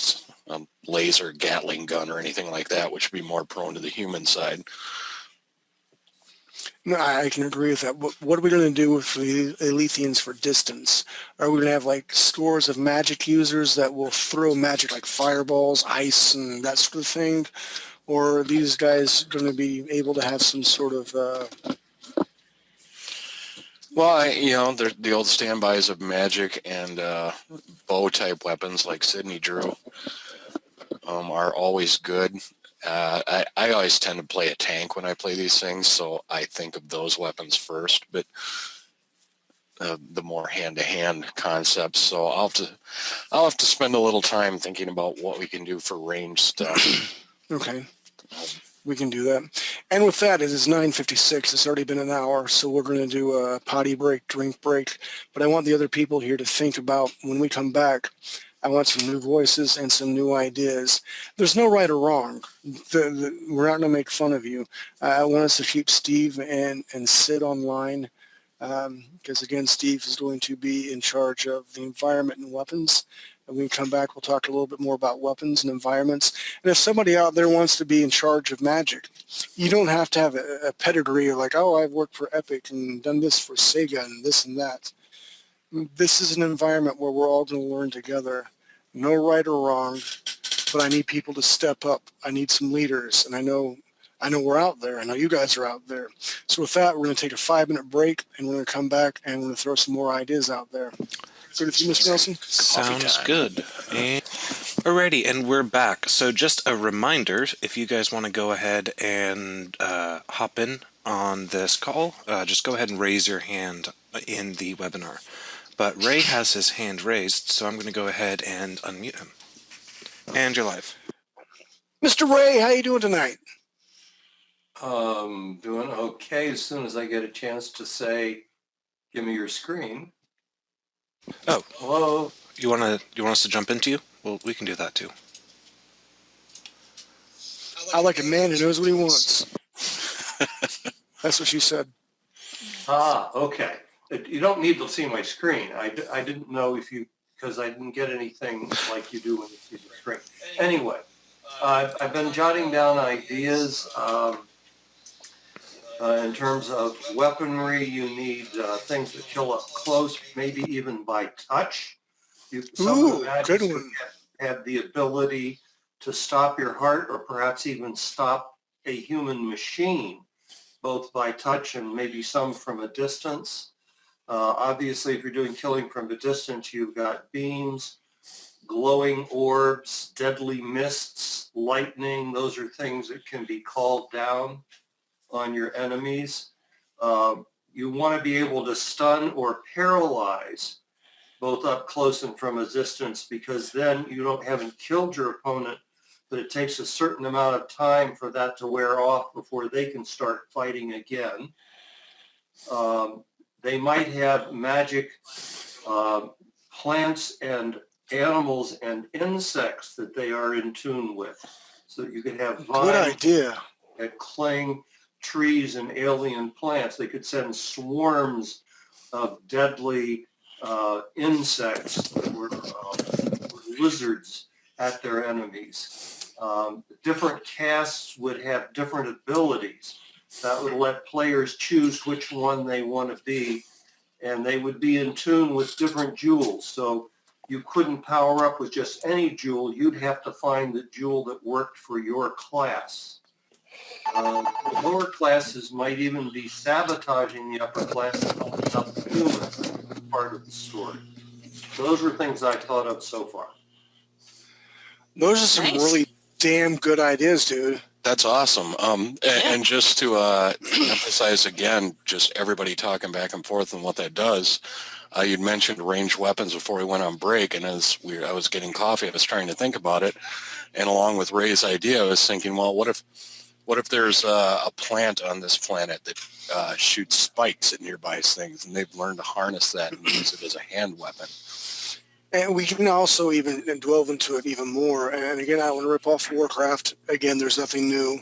a laser Gatling gun or anything like that, which would be more prone to the human side. No, I can agree with that. What are we going to do with the Elysians for distance? Are we going to have like scores of magic users that will throw magic like fireballs, ice, and that sort of thing? Or are these guys going to be able to have some sort of... Well, they're the old standbys of magic and bow-type weapons like Sydney drew are always good. I always tend to play a tank when I play these things, so I think of those weapons first, but the more hand-to-hand concepts. So I'll have to spend a little time thinking about what we can do for range stuff. Okay, we can do that. And with that, it is 9:56. It's already been an hour, so we're going to do a potty break, drink break. But I want the other people here to think about when we come back. I want some new voices and some new ideas. There's no right or wrong. We're not going to make fun of you. I want us to keep Steve and Sid online because, again, Steve is going to be in charge of the environment and weapons. And when we come back, we'll talk a little bit more about weapons and environments. And if somebody out there wants to be in charge of magic, you don't have to have a pedigree like, oh, I've worked for Epic and done this for Sega and this and that. This is an environment where we're all going to learn together. No right or wrong, but I need people to step up. I need some leaders, and I know we're out there. I know you guys are out there. So with that, we're going to take a 5-minute break, and we're going to come back, and we're going to throw some more ideas out there. Good with you, Mr. Nelson? Sounds good. And alrighty, and we're back. So just a reminder, if you guys want to go ahead and hop in on this call, just go ahead and raise your hand in the webinar. But Ray has his hand raised, so I'm going to go ahead and unmute him. And you're live. Mr. Ray, how you doing tonight? Doing okay as soon as I get a chance to say, give me your screen. Oh. Hello? You want us to jump into you? Well, we can do that too. I like a man who knows what he wants. That's what she said. Ah, okay. You don't need to see my screen. I didn't know because I didn't get anything like you do when you see the screen. Anyway, I've been jotting down ideas. In terms of weaponry, you need things that kill up close, maybe even by touch. Ooh, good one. Have the ability to stop your heart or perhaps even stop a human machine both by touch and maybe some from a distance. Obviously, if you're doing killing from a distance, you've got beams, glowing orbs, deadly mists, lightning. Those are things that can be called down on your enemies. You want to be able to stun or paralyze both up close and from a distance, because then you haven't killed your opponent, but it takes a certain amount of time for that to wear off before they can start fighting again. They might have magic plants and animals and insects that they are in tune with. So you could have Good vines idea. that cling trees and alien plants. They could send swarms of deadly insects or lizards at their enemies. Different casts would have different abilities that would let players choose which one they want to be, and they would be in tune with different jewels. So you couldn't power up with just any jewel. You'd have to find the jewel that worked for your class. The lower classes might even be sabotaging the upper class and helping out the humans, part of the story. Those are things I thought of so far. Those are some Nice. really damn good ideas, dude. That's awesome. And just to emphasize again, just everybody talking back and forth and what that does, you'd mentioned ranged weapons before we went on break, and as I was getting coffee, I was trying to think about it, and along with Ray's idea, I was thinking, well, what if there's a plant on this planet that shoots spikes at nearby things, and they've learned to harness that and use it as a hand weapon? And we can also even delve into it even more. And again, I want to rip off Warcraft. Again, there's nothing new.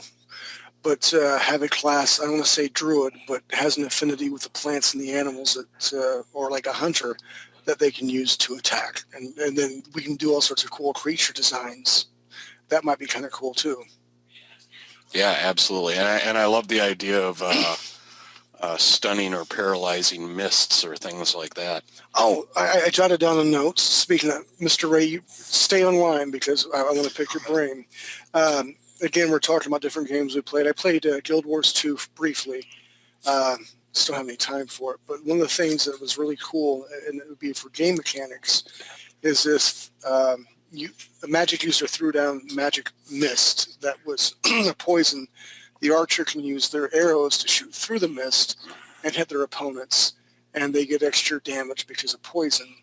But have a class, I don't want to say druid, but has an affinity with the plants and the animals, that, or like a hunter, that they can use to attack. And then we can do all sorts of cool creature designs. That might be kind of cool too. Yeah, absolutely. And I love the idea of stunning or paralyzing mists or things like that. Oh, I jotted down a note. Speaking of, Mr. Ray, you stay online because I want to pick your brain. Again, we're talking about different games we played. I played Guild Wars 2 briefly. Just don't have any time for it. But one of the things that was really cool, and it would be for game mechanics, is this a magic user threw down magic mist that was a poison. The archer can use their arrows to shoot through the mist and hit their opponents, and they get extra damage because of poison.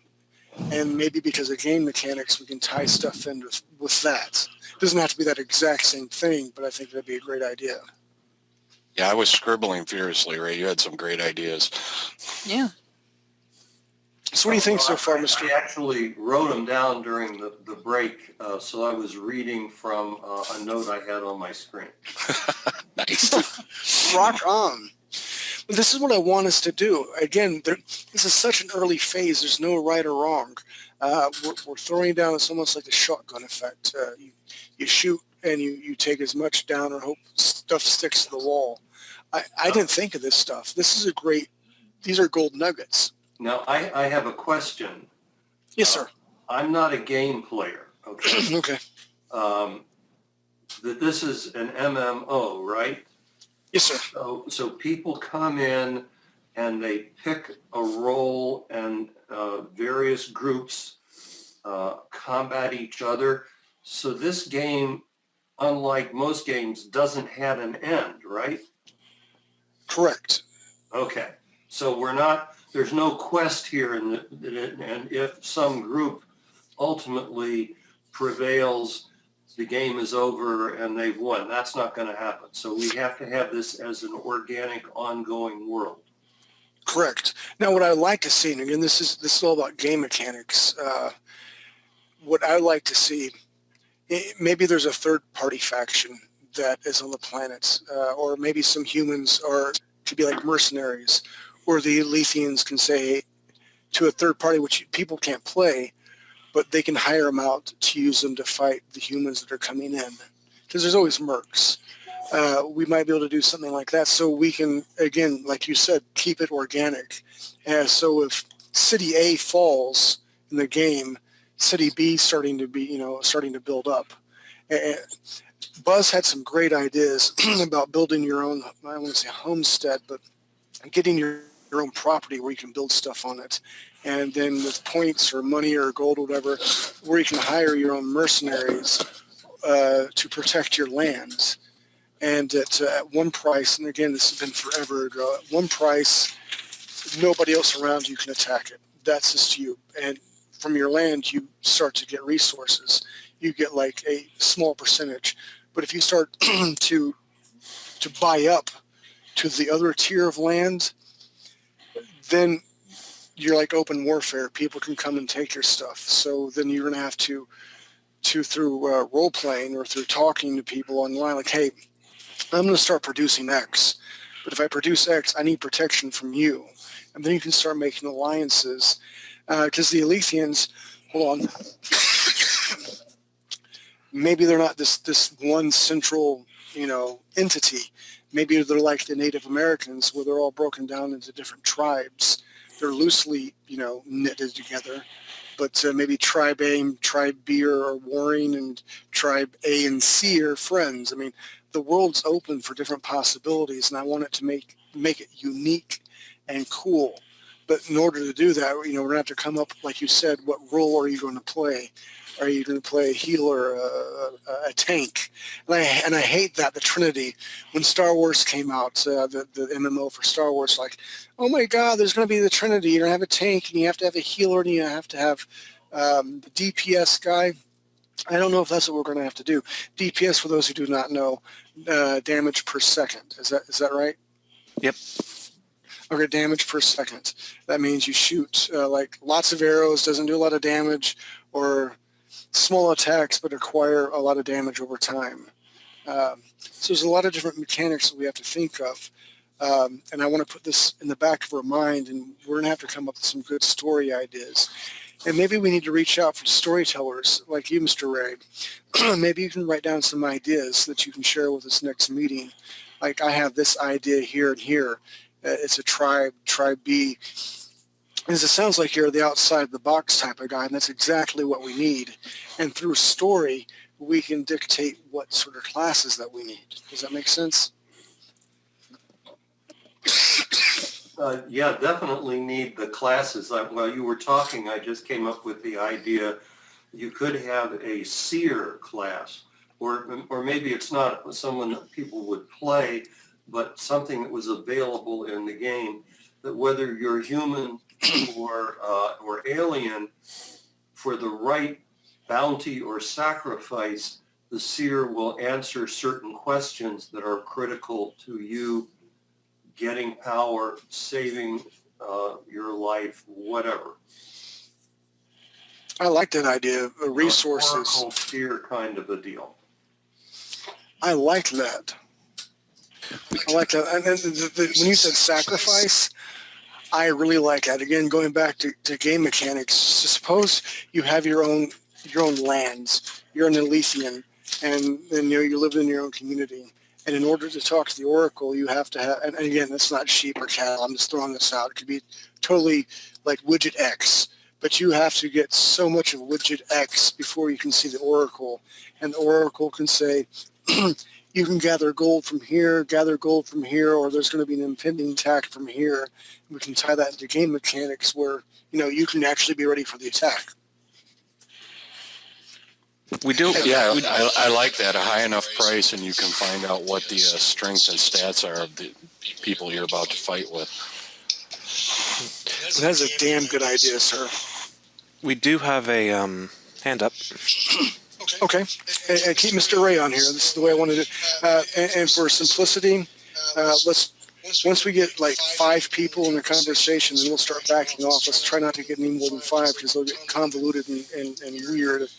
And maybe because of game mechanics, we can tie stuff in with that. It doesn't have to be that exact same thing, but I think that'd be a great idea. Yeah, I was scribbling furiously, Ray. You had some great ideas. Yeah. So what do you think so far, Mr.? I actually wrote them down during the break, so I was reading from a note I had on my screen. Nice. Rock on. But this is what I want us to do. Again, this is such an early phase. There's no right or wrong. We're throwing down. It's almost like the shotgun effect. You shoot and you take as much down or hope stuff sticks to the wall. I didn't think of this stuff. This is these are gold nuggets. Now, I have a question. Yes, sir. I'm not a game player, okay? Okay. That this is an MMO, right? Yes, sir. So people come in and they pick a role, and various groups combat each other. So this game, unlike most games, doesn't have an end, right? Correct. Okay. So there's no quest here, and if some group ultimately prevails, the game is over and they've won. That's not going to happen. So we have to have this as an organic, ongoing world. Correct. Now, what I like to see, and again, this is all about game mechanics. What I like to see, maybe there's a third-party faction that is on the planet, or maybe some humans could be like mercenaries, or the Alethians can say to a third party, which people can't play, but they can hire them out to use them to fight the humans that are coming in. Because there's always mercs. We might be able to do something like that so we can, again, like you said, keep it organic. So if City A falls in the game, City B starting to build up. Buzz had some great ideas about building your own, I don't want to say homestead, but getting your own property where you can build stuff on it. And then with points or money or gold or whatever, where you can hire your own mercenaries to protect your lands. And at one price, and again, this has been forever ago, at one price, nobody else around you can attack it. That's just you. And from your land, you start to get resources. You get like a small percentage. But if you start to buy up to the other tier of land, then you're like open warfare. People can come and take your stuff. So then you're going to have to through role playing or through talking to people online, like, hey, I'm going to start producing X. But if I produce X, I need protection from you. And then you can start making alliances. Because the Alethians, hold on, maybe they're not this one central, entity. Maybe they're like the Native Americans, where they're all broken down into different tribes. They're loosely, knitted together. But maybe Tribe A, Tribe B are warring, and Tribe A and C are friends. I mean, the world's open for different possibilities, and I want it to make it unique and cool. But in order to do that, we're going to have to come up, like you said, what role are you going to play? Are you going to play a healer, a tank? And I hate that, the Trinity. When Star Wars came out, the MMO for Star Wars, like, oh my God, there's going to be the Trinity. You're going to have a tank, and you have to have a healer, and you have to have the DPS guy. I don't know if that's what we're going to have to do. DPS, for those who do not know, damage per second. Is that right? Yep. Okay, damage per second. That means you shoot like lots of arrows, doesn't do a lot of damage, or small attacks but acquire a lot of damage over time. So there's a lot of different mechanics that we have to think of. And I want to put this in the back of our mind, and we're going to have to come up with some good story ideas. And maybe we need to reach out for storytellers like you, Mr. Ray. Maybe you can write down some ideas that you can share with us next meeting. Like, I have this idea here and here. It's a tribe B. As it sounds like you're the outside the box type of guy, and that's exactly what we need. And through story, we can dictate what sort of classes that we need. Does that make sense? Yeah, definitely need the classes. While you were talking, I just came up with the idea you could have a seer class, or maybe it's not someone that people would play, but something that was available in the game, that whether you're human or alien, for the right bounty or sacrifice, the seer will answer certain questions that are critical to you getting power, saving your life, whatever. I like that idea. Resources. Oracle seer kind of a deal. I like that. I like that. And then when you said sacrifice, I really like that. Again, going back to game mechanics, suppose you have your own lands. You're an Alethian, and you live in your own community. And in order to talk to the Oracle, you have to have, and again, that's not sheep or cattle. I'm just throwing this out. It could be totally like widget X. But you have to get so much of widget X before you can see the Oracle. And the Oracle can say, you can gather gold from here, or there's going to be an impending attack from here. We can tie that into game mechanics where, you can actually be ready for the attack. We do. Yeah, I like that. A high enough price, and you can find out what the strength and stats are of the people you're about to fight with. That's a damn good idea, sir. We do have a hand up. Okay, and keep Mr. Ray on here. This is the way I want to do it. And for simplicity, once we get like 5 people in the conversation, then we'll start backing off. Let's try not to get any more than 5 because they'll get convoluted and weird.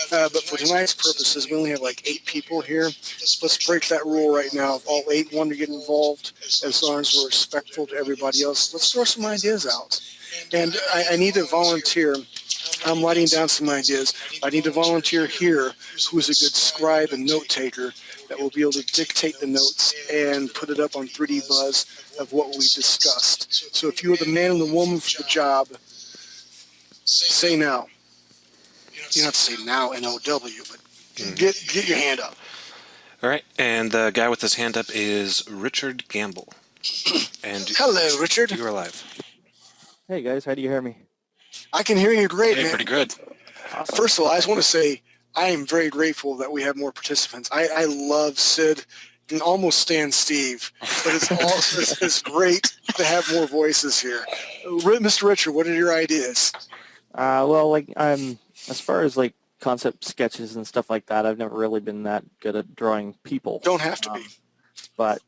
But for tonight's purposes, we only have like 8 people here. Let's break that rule right now. If all 8 want to get involved, as long as we're respectful to everybody else, let's throw some ideas out. And I need a volunteer. I'm writing down some ideas. I need a volunteer here who's a good scribe and note taker that will be able to dictate the notes and put it up on 3D Buzz of what we discussed. So if you are the man and the woman for the job, say now. You don't have to say now, N-O-W, but get your hand up. All right, and the guy with his hand up is Richard Gamble. And Hello, Richard. you are live. Hey guys, how do you hear me? I can hear you great, Hey, man. pretty good. Awesome. First of all, I just want to say I am very grateful that we have more participants. I love Sid and almost stand Steve, but it's also it's great to have more voices here. Mr. Richard, what are your ideas? Well, like as far as like concept sketches and stuff like that, I've never really been that good at drawing people. Don't have to be. But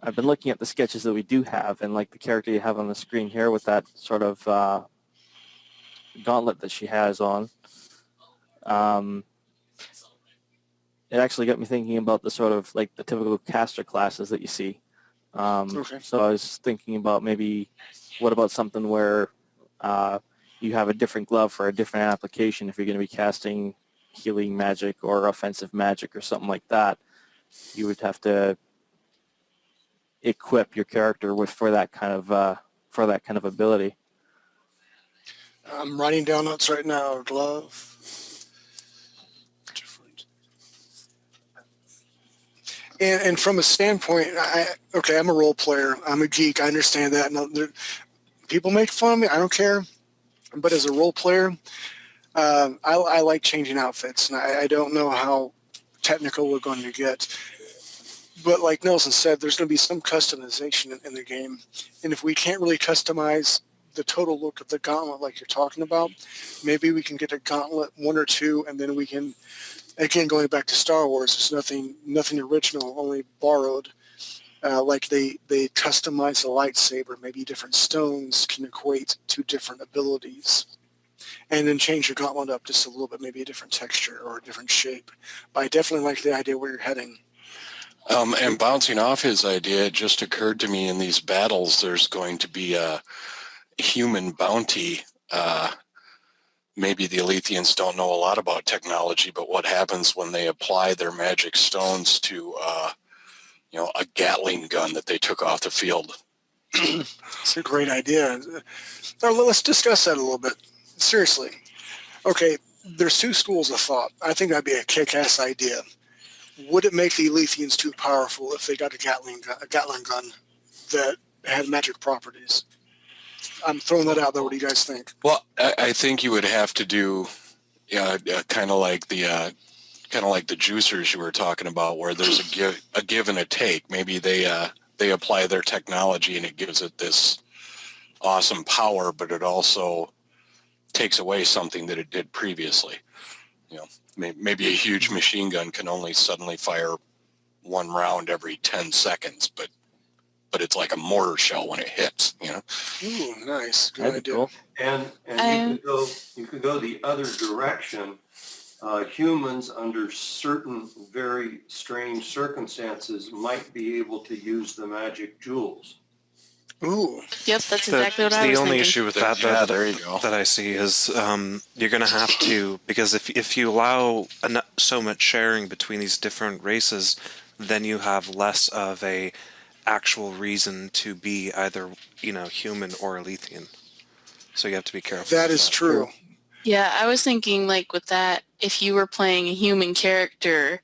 I've been looking at the sketches that we do have, and like the character you have on the screen here with that sort of gauntlet that she has on. It actually got me thinking about the sort of like the typical caster classes that you see. Okay. So I was thinking about maybe what about something where you have a different glove for a different application if you're going to be casting healing magic or offensive magic or something like that. You would have to equip your character with for that kind of ability. I'm writing down notes right now. Glove. Different. And from a standpoint, I'm a role player. I'm a geek. I understand that. And people make fun of me. I don't care. But as a role player, I like changing outfits. And I don't know how technical we're going to get. But like Nelson said, there's going to be some customization in the game. And if we can't really customize the total look of the gauntlet like you're talking about, maybe we can get a gauntlet, one or two, and then we can, again, going back to Star Wars, there's nothing original, only borrowed. Like they customize the lightsaber, maybe different stones can equate to different abilities. And then change your gauntlet up just a little bit, maybe a different texture or a different shape. But I definitely like the idea where you're heading. And bouncing off his idea, it just occurred to me in these battles, there's going to be a human bounty. Maybe the Alethians don't know a lot about technology, but what happens when they apply their magic stones to, a Gatling gun that they took off the field? It's a great idea. Now, let's discuss that a little bit. Seriously. Okay, there's two schools of thought. I think that'd be a kick-ass idea. Would it make the Alethians too powerful if they got a Gatling gun that had magic properties? I'm throwing that out there. What do you guys think? Well, I think you would have to do kind of like the juicers you were talking about, where there's a give and a take. Maybe they apply their technology and it gives it this awesome power, but it also takes away something that it did previously. Maybe a huge machine gun can only suddenly fire one round every 10 seconds, but it's like a mortar shell when it hits. Ooh, nice. Good That'd be idea. cool. And you could go the other direction. Humans under certain very strange circumstances might be able to use the magic jewels. Ooh. Yep, that's exactly what I The was only thinking. issue with that, though, Yeah, there you go. that I see is you're going to have to, because if you allow so much sharing between these different races, then you have less of a actual reason to be either, human or Alethian. So you have to be careful. That with is true. Yeah, I was thinking like with that, if you were playing a human character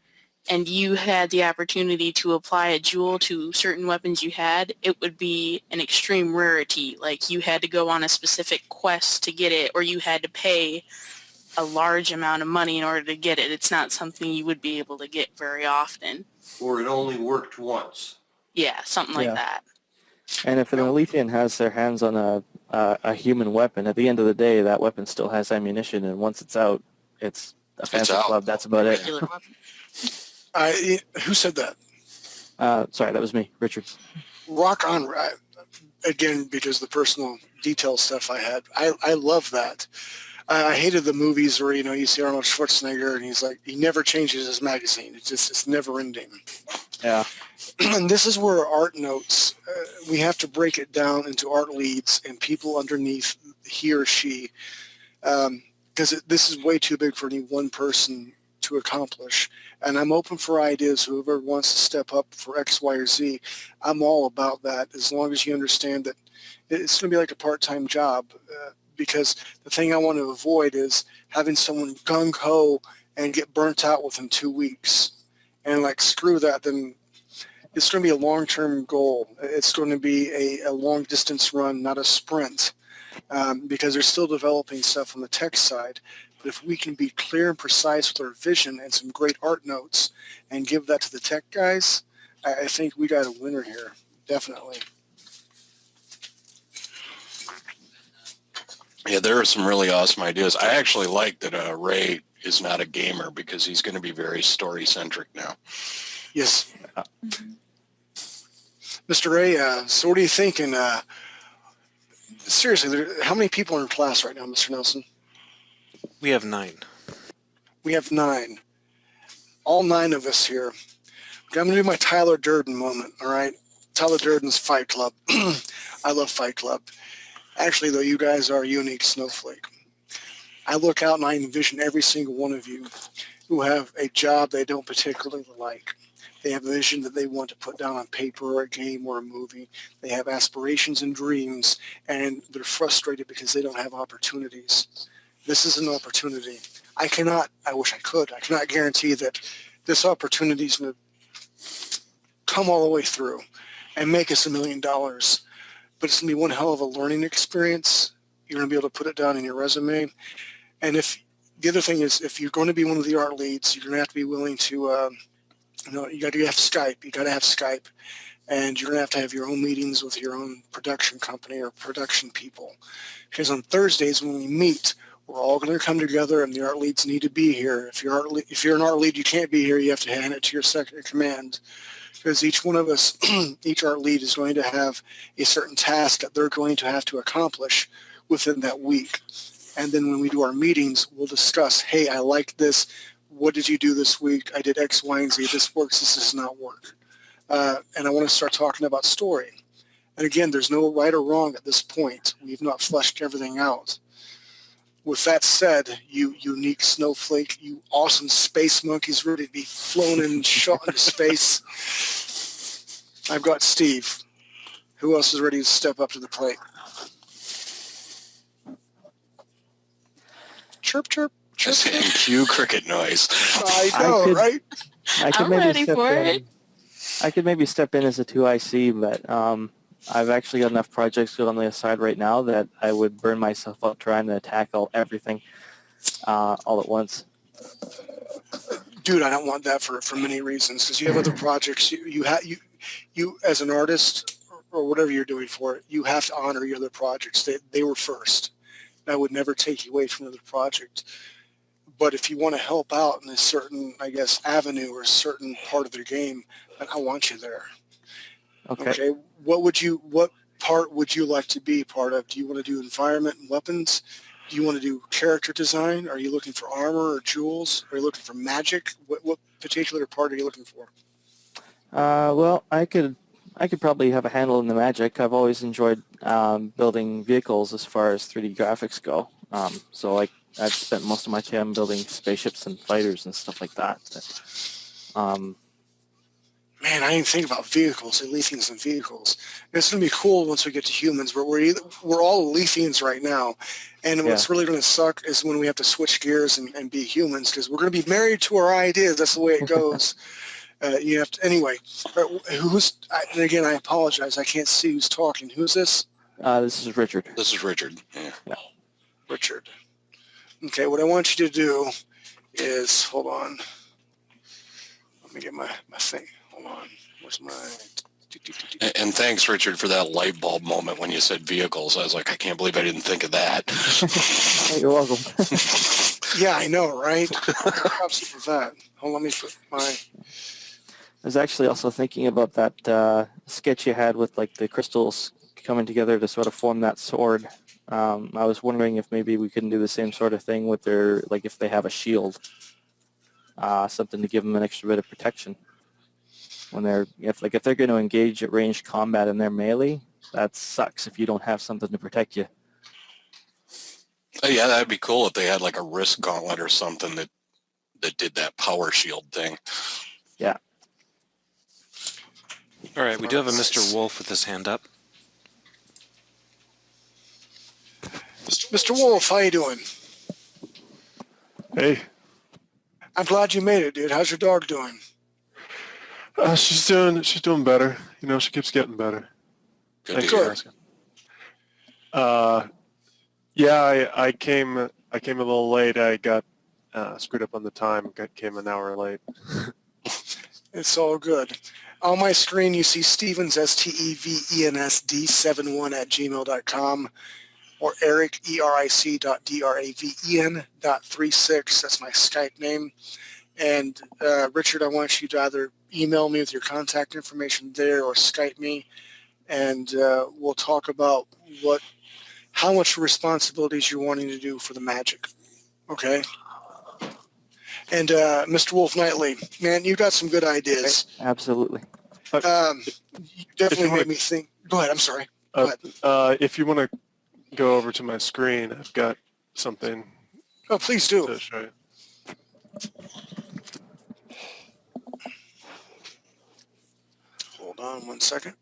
and you had the opportunity to apply a jewel to certain weapons you had, it would be an extreme rarity. Like you had to go on a specific quest to get it, or you had to pay a large amount of money in order to get it. It's not something you would be able to get very often. Or it only worked once. Yeah, something like Yeah. that. And if an Alethian has their hands on a human weapon, at the end of the day, that weapon still has ammunition, and once it's out, it's a fancy out. club. That's about it. Regular weapon. Who said that? Sorry, that was me, Richard. Rock on. Again, because the personal detail stuff I had. I love that. I hated the movies where, you see Arnold Schwarzenegger and he's like, he never changes his magazine. It's never ending. Yeah. And this is where art notes, we have to break it down into art leads and people underneath he or she, because this is way too big for any one person to accomplish. And I'm open for ideas. Whoever wants to step up for X, Y, or Z, I'm all about that, as long as you understand that it's going to be like a part-time job, because the thing I want to avoid is having someone gung-ho and get burnt out within 2 weeks. and like screw that, then it's going to be a long-term goal. It's going to be a long-distance run, not a sprint, because they're still developing stuff on the tech side. But if we can be clear and precise with our vision and some great art notes and give that to the tech guys, I think we got a winner here, definitely. Yeah, there are some really awesome ideas. I actually like that Ray is not a gamer because he's going to be very story-centric now. Yes. Mr. Ray, so what are you thinking? Seriously, how many people are in class right now, Mr. Nelson? We have 9. We have 9. All 9 of us here. Okay, I'm going to do my Tyler Durden moment, all right? Tyler Durden's Fight Club. I love Fight Club. Actually, though, you guys are a unique snowflake. I look out and I envision every single one of you who have a job they don't particularly like. They have a vision that they want to put down on paper or a game or a movie. They have aspirations and dreams, and they're frustrated because they don't have opportunities. This is an opportunity. I wish I could, I cannot guarantee that this opportunity is going to come all the way through and make us $1 million. But it's going to be one hell of a learning experience. You're going to be able to put it down in your resume. And the other thing is, if you're going to be one of the art leads, you're going to have to be willing to, you got to have Skype. You got to have Skype. And you're going to have your own meetings with your own production company or production people. Because on Thursdays when we meet, we're all going to come together, and the art leads need to be here. If you're an art lead, you can't be here. You have to hand it to your second in command. Because each one of us, each art lead is going to have a certain task that they're going to have to accomplish within that week. And then when we do our meetings, we'll discuss, hey, I like this. What did you do this week? I did X, Y, and Z. This works. This does not work. And I want to start talking about story. And again, there's no right or wrong at this point. We've not fleshed everything out. With that said, you unique snowflake, you awesome space monkeys ready to be flown and shot into space, I've got Steve. Who else is ready to step up to the plate? Chirp, chirp, chirp. And cue cricket noise. I know, right? I'm ready for it. I could maybe step in as a 2IC, but I've actually got enough projects going on the side right now that I would burn myself out trying to tackle everything all at once. Dude, I don't want that for many reasons, because you have other projects. You as an artist or whatever you're doing for it, you have to honor your other projects. They were first. I would never take you away from another project. But if you want to help out in a certain, I guess, avenue or a certain part of the game, then I want you there. Okay. What part would you like to be part of? Do you want to do environment and weapons? Do you want to do character design? Are you looking for armor or jewels? Are you looking for magic? What particular part are you looking for? Well, I could probably have a handle in the magic. I've always enjoyed building vehicles as far as 3D graphics go. So I've spent most of my time building spaceships and fighters and stuff like that. Man, I didn't think about vehicles, Letheans and vehicles. It's going to be cool once we get to humans. We're all Letheans right now. And what's really going to suck is when we have to switch gears and be humans, because we're going to be married to our ideas. That's the way it goes. You have to, anyway, and again, I apologize. I can't see who's talking. Who's this? This is Richard. This is Richard. Yeah. Richard. Okay, what I want you to do is, hold on. Let me get my thing. Hold on. Where's my... And thanks, Richard, for that light bulb moment when you said vehicles. I was like, I can't believe I didn't think of that. You're welcome. Yeah, I know, right? Props for that. Hold on, let me put my... I was actually also thinking about that sketch you had with like the crystals coming together to sort of form that sword. I was wondering if maybe we couldn't do the same sort of thing with their, like if they have a shield, something to give them an extra bit of protection. When if they're going to engage at ranged combat in their melee, that sucks if you don't have something to protect you. Oh, yeah, that'd be cool if they had like a wrist gauntlet or something that did that power shield thing. Yeah. All right, we do have a Mr. Wolf with his hand up. Mr. Wolf, how you doing? Hey, I'm glad you made it, dude. How's your dog doing? She's doing better. You know, she keeps getting better. Good Thanks to for hear. asking. Yeah, I came a little late. I got screwed up on the time. Came an hour late. It's all good. On my screen, you see Stevens, STEVENSD71 @gmail.com, or Eric, ERIC.DRAVEN.36. That's my Skype name. And Richard, I want you to either email me with your contact information there or Skype me, and we'll talk about how much responsibilities you're wanting to do for the magic. Okay? And Mr. Wolf Knightley, man, you got some good ideas. Absolutely. You definitely wanna- made me think. Go ahead. I'm sorry. Go ahead. If you want to go over to my screen, I've got something Oh, please do. to show you. Hold on 1 second.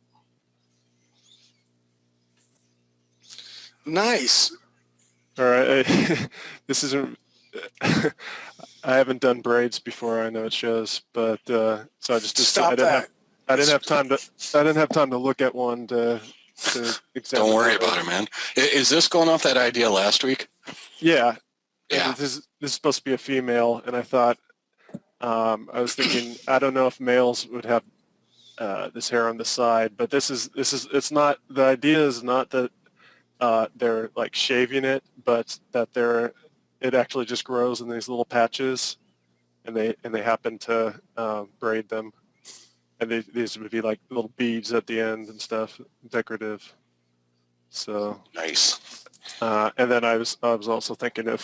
Nice. All right. This isn't. I haven't done braids before. I know it shows, but so I just Stop I didn't that. have time to look at one to examine. Don't worry about it, man. Is this going off that idea last week? Yeah. Yeah. This is supposed to be a female, and I thought I was thinking I don't know if males would have this hair on the side, but it's not. The idea is not that they're like shaving it, but that it actually just grows in these little patches, and they happen to braid them, and these would be like little beads at the end and stuff, decorative. So Nice. and then I was also thinking of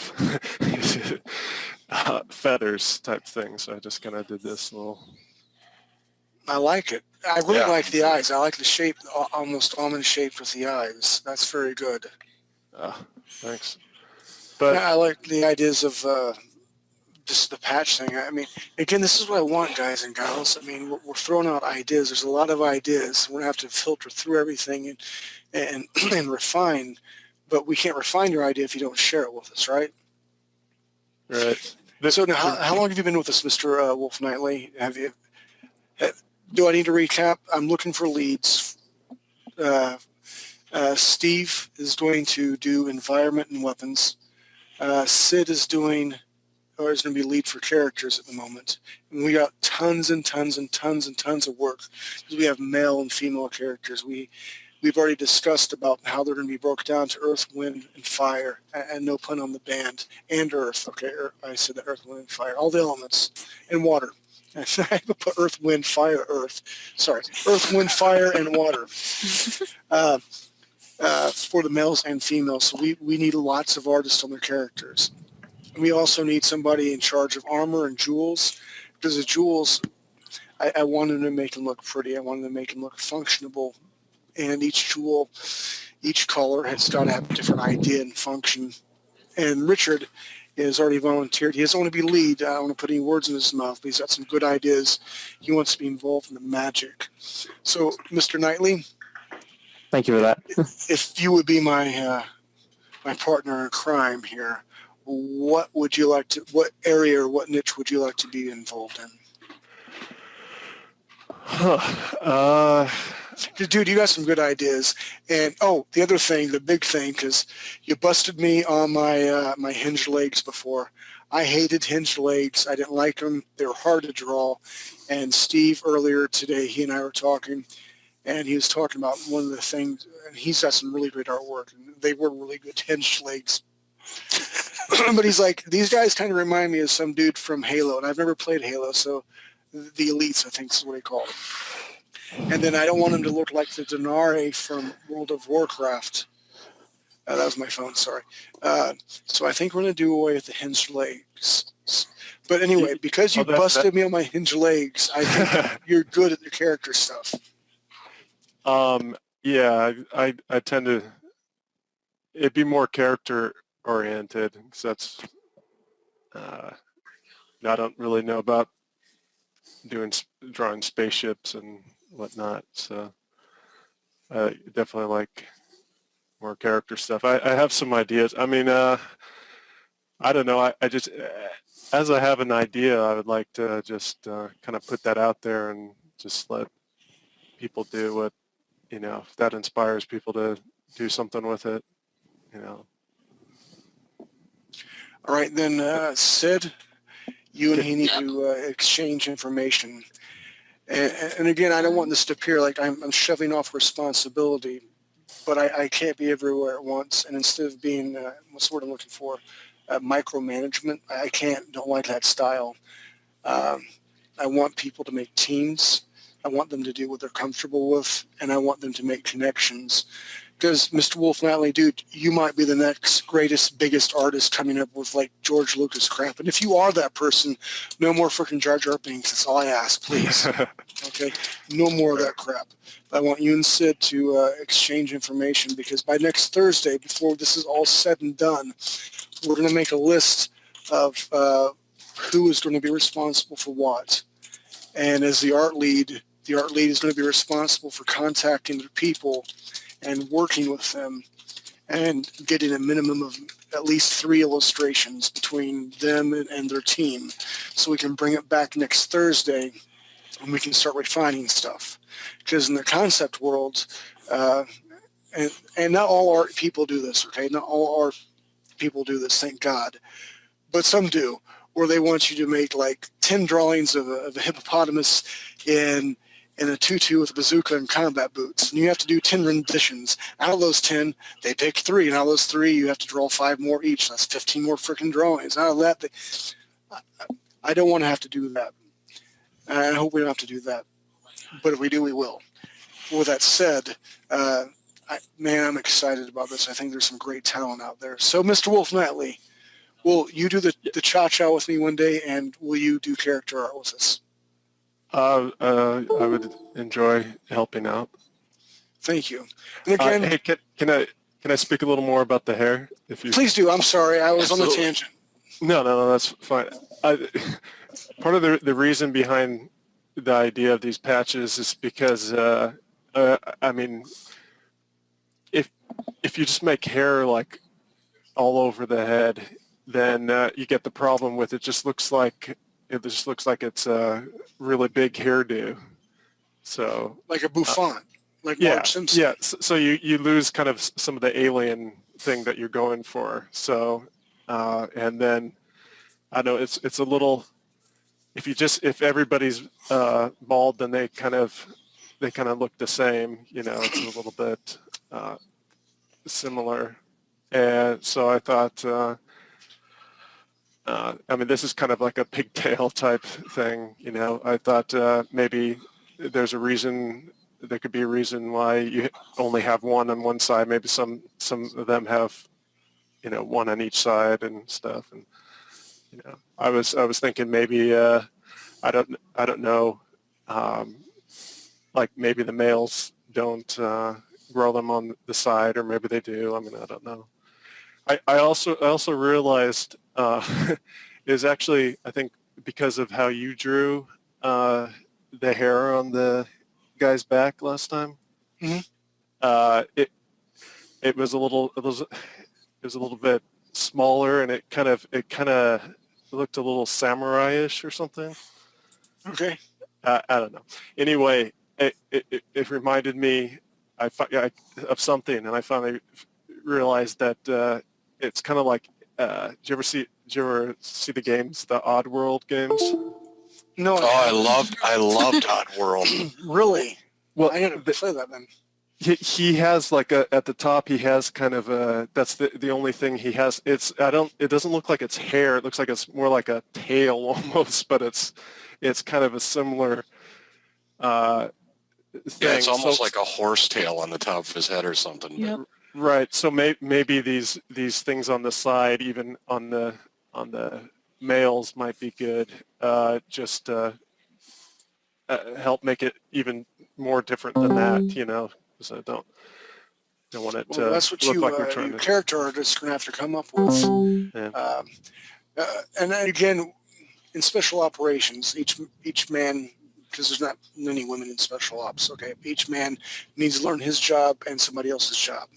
feathers type thing, so I just kind of did this little. I like it. I really Yeah. like the eyes. I like the shape, almost almond shaped with the eyes. That's very good. Thanks. But I like the ideas of just the patch thing. I mean, again, this is what I want, guys and gals. I mean, we're throwing out ideas. There's a lot of ideas. We're going to have to filter through everything and refine, but we can't refine your idea if you don't share it with us, right? right. So now, how long have you been with us, Mr. Wolf Knightley? Do I need to recap? I'm looking for leads. Steve is going to do environment and weapons. Sid is going to be lead for characters at the moment. And we got tons and tons and tons and tons of work because we have male and female characters. We've already discussed about how they're going to be broken down to earth, wind, and fire, and no pun on the band, and earth. Okay, I said that earth, wind, and fire, all the elements, and water. I have to put earth, wind, fire, earth. Sorry, earth, wind, fire, and water for the males and females. So we need lots of artists on their characters. We also need somebody in charge of armor and jewels, because the jewels, I wanted to make them look pretty. I wanted to make them look functionable. And each jewel, each color has got to have a different idea and function. And Richard has already volunteered. He doesn't want to be lead. I don't want to put any words in his mouth, but he's got some good ideas. He wants to be involved in the magic. So, Mr. Knightley, Thank you for that. if you would be my partner in crime here, what area or what niche would you like to be involved in? Dude, you got some good ideas. And the other thing, the big thing, because you busted me on my hinged legs before. I hated hinged legs. I didn't like them. They were hard to draw. And Steve earlier today, he and I were talking, and he was talking about one of the things, and he's got some really great artwork. And they were really good hinged legs. But he's like, these guys kind of remind me of some dude from Halo, and I've never played Halo, so the Elites, I think is what they call it. And then I don't want him to look like the Denari from World of Warcraft. That was my phone, sorry. So I think we're going to do away with the hinged legs. But anyway, because you busted me on my hinged legs, I think you're good at the character stuff. Yeah, I tend to, it'd be more character oriented, because that's, I don't really know about drawing spaceships and whatnot, so I definitely like more character stuff. I have some ideas. I mean, I don't know, I just, as I have an idea, I would like to just kind of put that out there and just let people do what, if that inspires people to do something with it, All right, then, Sid, you and he need to exchange information. And again, I don't want this to appear like I'm shoving off responsibility, but I can't be everywhere at once. And instead of being, what's the word I'm looking for, micromanagement, don't like that style. I want people to make teams. I want them to do what they're comfortable with, and I want them to make connections. Because, Mr. Wolf Nightly, dude, you might be the next greatest, biggest artist coming up with, like, George Lucas crap. And if you are that person, no more freaking Jar Jar Binks. That's all I ask, please. Okay? No more of that crap. I want you and Sid to exchange information, because by next Thursday, before this is all said and done, we're going to make a list of who is going to be responsible for what. And as the art lead is going to be responsible for contacting the people and working with them and getting a minimum of at least 3 illustrations between them and their team, so we can bring it back next Thursday and we can start refining stuff. Because in the concept world, and not all art people do this, okay? Not all art people do this, thank God. But some do, where they want you to make like 10 drawings of a hippopotamus in a tutu with a bazooka and combat boots. And you have to do 10 renditions. Out of those 10, they pick 3. And out of those 3, you have to draw 5 more each. That's 15 more freaking drawings. Out of that, I don't want to have to do that. And I hope we don't have to do that. But if we do, we will. With that said, man, I'm excited about this. I think there's some great talent out there. So, Mr. Wolf Nightly, will you do the cha-cha with me one day, and will you do character art with us? I would enjoy helping out. Thank you. And again, hey, can I speak a little more about the hair? Please do. I'm sorry, I was Absolutely. on a tangent. No, that's fine. Part of the reason behind the idea of these patches is because I mean, if you just make hair like all over the head, then you get the problem with it just looks like it's a really big hairdo. So Like a bouffant, like Marge Simpson. Yeah. So you lose kind of some of the alien thing that you're going for. So and then I know it's a little, if everybody's bald, then they kind of look the same. It's a little bit similar. And so I thought, I mean, this is kind of like a pigtail type thing. I thought maybe there could be a reason why you only have one on one side. Maybe some of them have, one on each side and stuff. And I was thinking maybe I don't know, like maybe the males don't grow them on the side, or maybe they do. I mean, I don't know. I also realized is actually, I think, because of how you drew the hair on the guy's back last time. Mm-hmm. It was a little bit smaller, and it kind of looked a little samurai-ish or something. Okay. I don't know. Anyway, it reminded me of something, and I finally realized that it's kind of like, did you ever see the games, the Oddworld games? No. I loved Oddworld. Really? Well, I gotta play that then. He has like at the top, he has kind of that's the only thing he has. It doesn't look like it's hair. It looks like it's more like a tail almost, but it's kind of a similar thing. Yeah, it's almost like a horse tail on the top of his head or something. Yep. Right. So maybe these things on the side, even on the males, might be good. Just help make it even more different than that, because I don't want it to that's what look like we're trying you to. character artists are gonna have to come up with. Yeah. And then again, in special operations, each man, because there's not many women in special ops, okay, each man needs to learn his job and somebody else's job.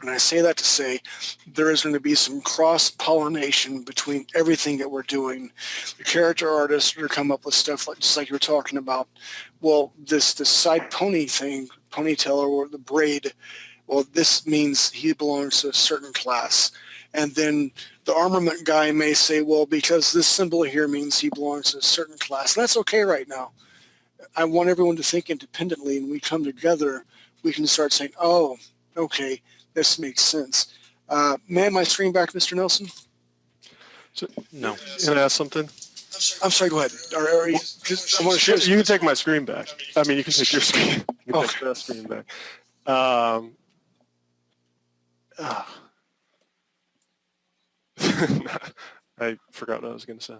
And I say that to say there is going to be some cross-pollination between everything that we're doing. The character artists are going to come up with stuff like, just like you were talking about. Well, this side pony thing, ponytail or the braid, well, this means he belongs to a certain class. And then the armament guy may say, well, because this symbol here means he belongs to a certain class. That's okay right now. I want everyone to think independently, and we come together, we can start saying, oh, okay, this makes sense. May I have my screen back, Mr. Nelson? So, No. can I ask something? I'm sorry, go ahead. I want to share. You can take my screen back. I mean, you can take your screen. You can take that screen back. I forgot what I was going to say.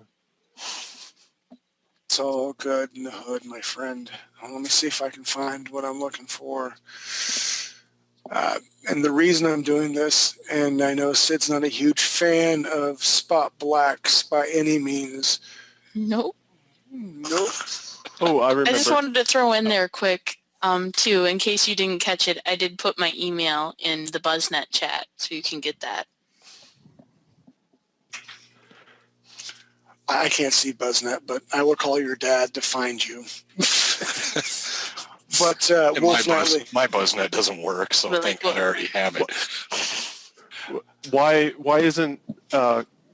It's all good in the hood, my friend. Let me see if I can find what I'm looking for. And the reason I'm doing this, and I know Sid's not a huge fan of spot blacks by any means. Nope. Nope. Oh, I remember. I just wanted to throw in there quick, too, in case you didn't catch it, I did put my email in the BuzzNet chat, so you can get that. I can't see BuzzNet, but I will call your dad to find you. But my BuzzNet doesn't work, so Really? thank God I already have it. Why isn't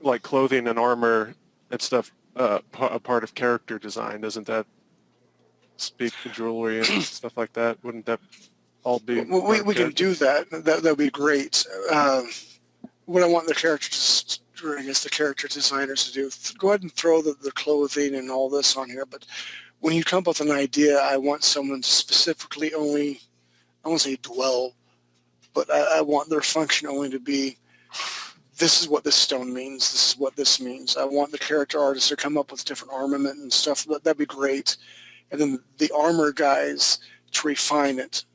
like clothing and armor and stuff a part of character design? Doesn't that speak to jewelry and stuff like that? Wouldn't that all be? Well, we can do that. That would be great. What I want the characters, I guess the character designers to do, go ahead and throw the clothing and all this on here. But when you come up with an idea, I want someone to specifically only, I won't say dwell, but I want their function only to be, this is what this stone means, this is what this means. I want the character artists to come up with different armament and stuff. That'd be great. And then the armor guys to refine it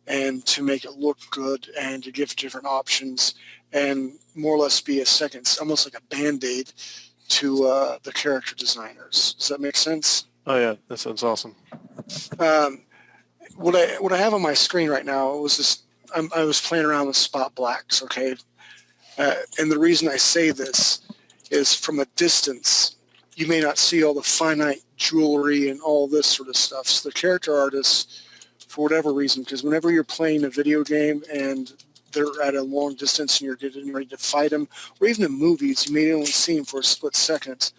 and to make it look good and to give different options and more or less be a second, almost like a Band-Aid to the character designers. Does that make sense? Oh yeah, that sounds awesome. What I have on my screen right now was this. I was playing around with spot blacks, okay? And the reason I say this is from a distance, you may not see all the finite jewelry and all this sort of stuff. So the character artists, for whatever reason, because whenever you're playing a video game and they're at a long distance and you're getting ready to fight them, or even in movies, you may only see them for a split second.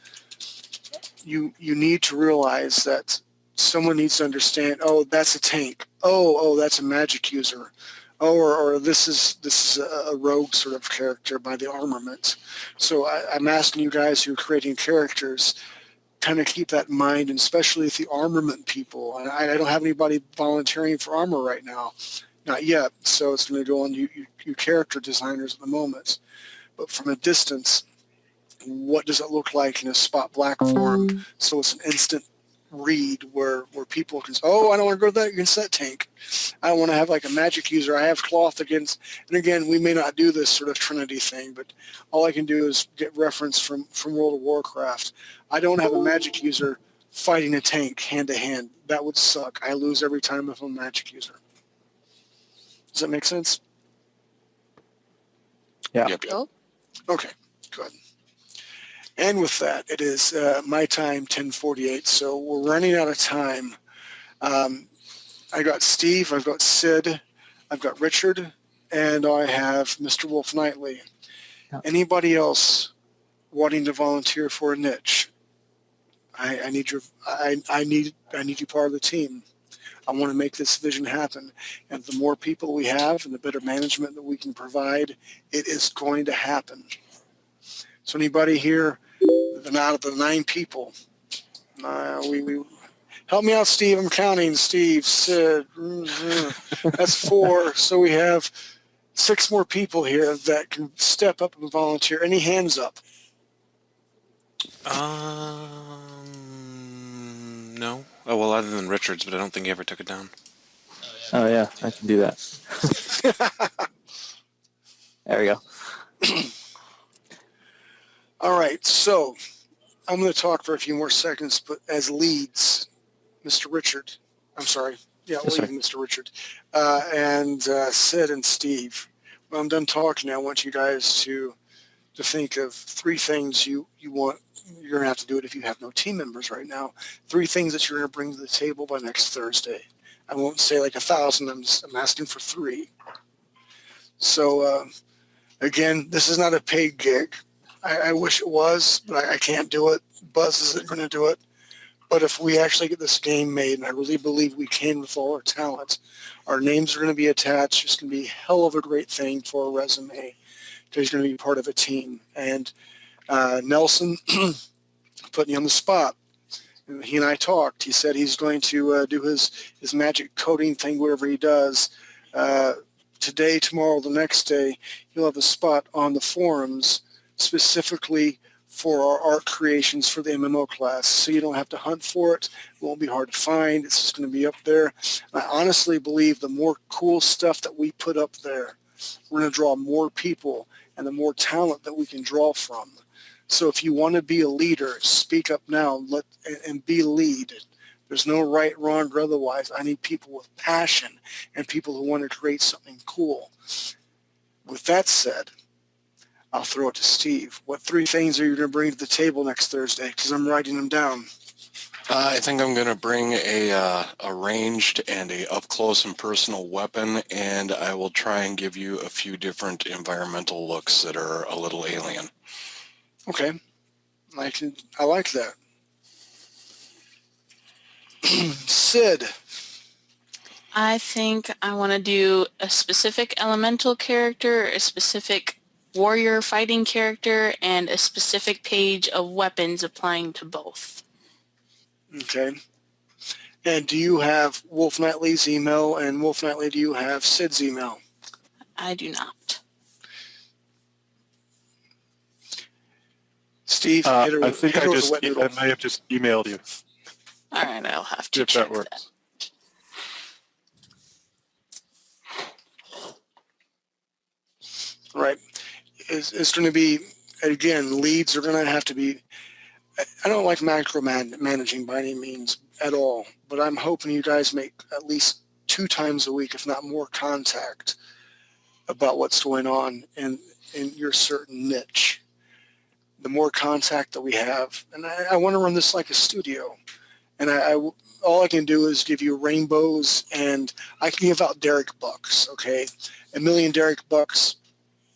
You need to realize that someone needs to understand, oh, that's a tank. Oh, that's a magic user. Oh, or this is a rogue sort of character by the armament. So I'm asking you guys who are creating characters, kind of keep that in mind, and especially with the armament people. I don't have anybody volunteering for armor right now, not yet. So it's going to go on you character designers at the moment. But from a distance, what does it look like in a spot black form? So it's an instant read where people can say, oh, I don't want to go against that tank. I want to have like a magic user. I have cloth against, and again, we may not do this sort of Trinity thing, but all I can do is get reference from World of Warcraft. I don't have a magic user fighting a tank hand to hand. That would suck. I lose every time if I'm a magic user. Does that make sense? Yeah. Yep. Okay, good. And with that, it is my time, 10:48, so we're running out of time. I got Steve, I've got Sid, I've got Richard, and I have Mr. Wolf Knightley. Yeah. Anybody else wanting to volunteer for a niche? I need you part of the team. I want to make this vision happen. And the more people we have and the better management that we can provide, it is going to happen. So anybody here, out of the 9 people, we help me out, Steve. I'm counting. Steve, Sid, that's 4. So we have 6 more people here that can step up and volunteer. Any hands up? No. Oh, well, other than Richard's, but I don't think he ever took it down. Oh yeah, I can do that. There we go. All right, so I'm going to talk for a few more seconds, but as leads, Mr. Richard, I'm sorry, yeah, Yes, sir. lead Mr. Richard, and Sid and Steve, when I'm done talking, I want you guys to think of 3 things you want. You're going to have to do it if you have no team members right now. 3 things that you're going to bring to the table by next Thursday. I won't say like 1,000. I'm asking for 3. So again, this is not a paid gig. I wish it was, but I can't do it. Buzz isn't going to do it. But if we actually get this game made, and I really believe we can with all our talent, our names are going to be attached. It's going to be a hell of a great thing for a resume. He's going to be part of a team. And Nelson put me on the spot. He and I talked. He said he's going to do his magic coding thing, whatever he does. Today, tomorrow, the next day, he'll have a spot on the forums specifically for our art creations for the MMO class. So you don't have to hunt for it. It won't be hard to find. It's just going to be up there. I honestly believe the more cool stuff that we put up there, we're going to draw more people and the more talent that we can draw from. So if you want to be a leader, speak up now and be lead. There's no right, wrong, or otherwise. I need people with passion and people who want to create something cool. With that said, I'll throw it to Steve. What 3 things are you going to bring to the table next Thursday? Because I'm writing them down. I think I'm going to bring a ranged and a up-close and personal weapon, and I will try and give you a few different environmental looks that are a little alien. Okay. I like that. Sid. I think I want to do a specific elemental character, a specific warrior fighting character, and a specific page of weapons applying to both. Okay. And do you have Wolf Knightley's email? And Wolf Knightley, do you have Sid's email? I do not. Steve, I think I may have just emailed you. All right, I'll have to If check that works. Right. It's going to be, again, leads are going to have to be, I don't like micromanaging by any means at all, but I'm hoping you guys make at least 2 times a week, if not more, contact about what's going on in your certain niche. The more contact that we have, and I want to run this like a studio, and all I can do is give you rainbows, and I can give out Derek bucks, okay? 1 million Derek bucks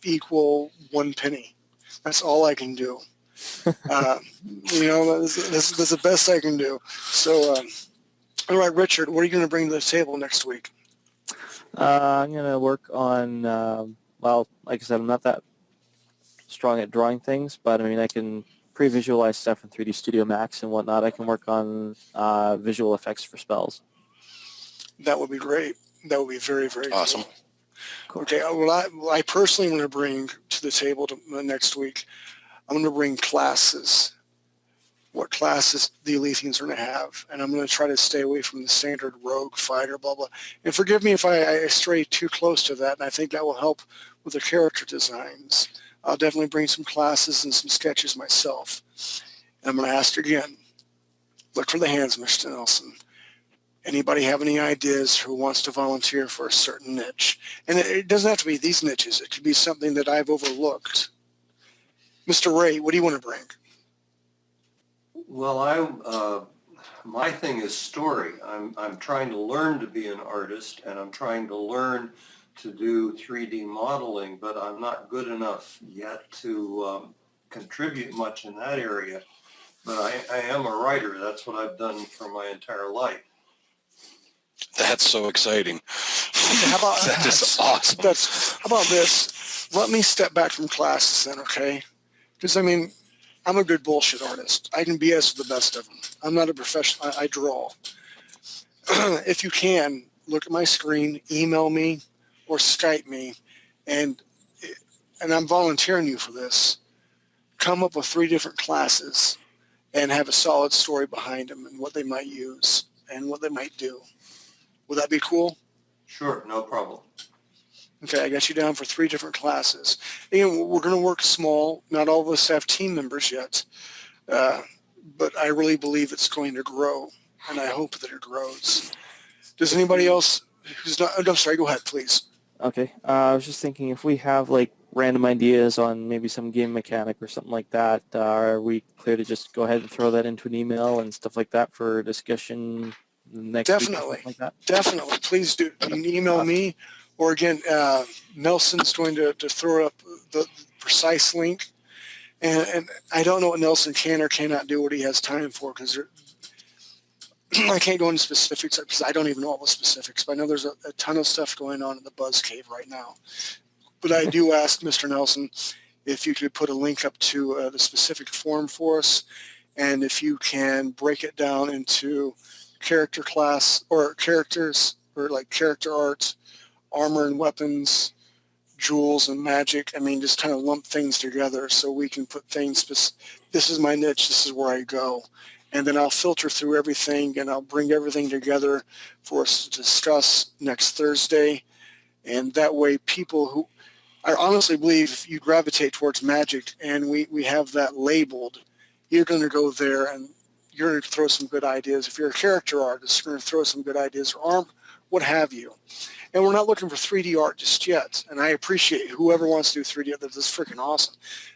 equal 1 penny. That's all I can do. You know, that's the best I can do. So, all right, Richard, what are you going to bring to the table next week? I'm going to work on, well, like I said, I'm not that strong at drawing things, but I mean, I can pre-visualize stuff in 3D Studio Max and whatnot. I can work on visual effects for spells. That would be great. That would be very, very Awesome. Cool. Okay, well, I personally am going to bring to the table next week, I'm going to bring classes, what classes the Elysians are going to have, and I'm going to try to stay away from the standard rogue, fighter, blah, blah. And forgive me if I stray too close to that, and I think that will help with the character designs. I'll definitely bring some classes and some sketches myself. And I'm going to ask again, look for the hands, Mr. Nelson. Anybody have any ideas who wants to volunteer for a certain niche? And it doesn't have to be these niches. It could be something that I've overlooked. Mr. Ray, what do you want to bring? Well, my thing is story. I'm trying to learn to be an artist, and I'm trying to learn to do 3D modeling, but I'm not good enough yet to contribute much in that area. But I am a writer. That's what I've done for my entire life. That's so exciting. How about That is awesome. How about this? Let me step back from classes then, okay? Because, I mean, I'm a good bullshit artist. I can BS with the best of them. I'm not a professional. I draw. If you can, look at my screen, email me, or Skype me, and I'm volunteering you for this. Come up with 3 different classes and have a solid story behind them and what they might use and what they might do. Would that be cool? Sure, no problem. Okay, I got you down for 3 different classes. And we're going to work small. Not all of us have team members yet, but I really believe it's going to grow, and I hope that it grows. Does anybody else who's not? I'm sorry. Go ahead, please. Okay. I was just thinking if we have like random ideas on maybe some game mechanic or something like that, are we clear to just go ahead and throw that into an email and stuff like that for discussion next week or Definitely. something like that? Definitely. Please do. You can email me, or again, Nelson's going to throw up the precise link. And I don't know what Nelson can or cannot do, what he has time for, because I can't go into specifics because I don't even know all the specifics, but I know there's a ton of stuff going on in the Buzz Cave right now. But I do ask Mr. Nelson if you could put a link up to the specific form for us, and if you can break it down into character class or characters, or like character art, armor and weapons, jewels and magic. I mean, just kind of lump things together so we can put things, this is my niche, this is where I go. And then I'll filter through everything and I'll bring everything together for us to discuss next Thursday. And that way people who, I honestly believe if you gravitate towards magic and we have that labeled, you're going to go there and you're going to throw some good ideas. If you're a character artist, you're going to throw some good ideas, or arm, what have you. And we're not looking for 3D art just yet. And I appreciate whoever wants to do 3D art. This is freaking awesome.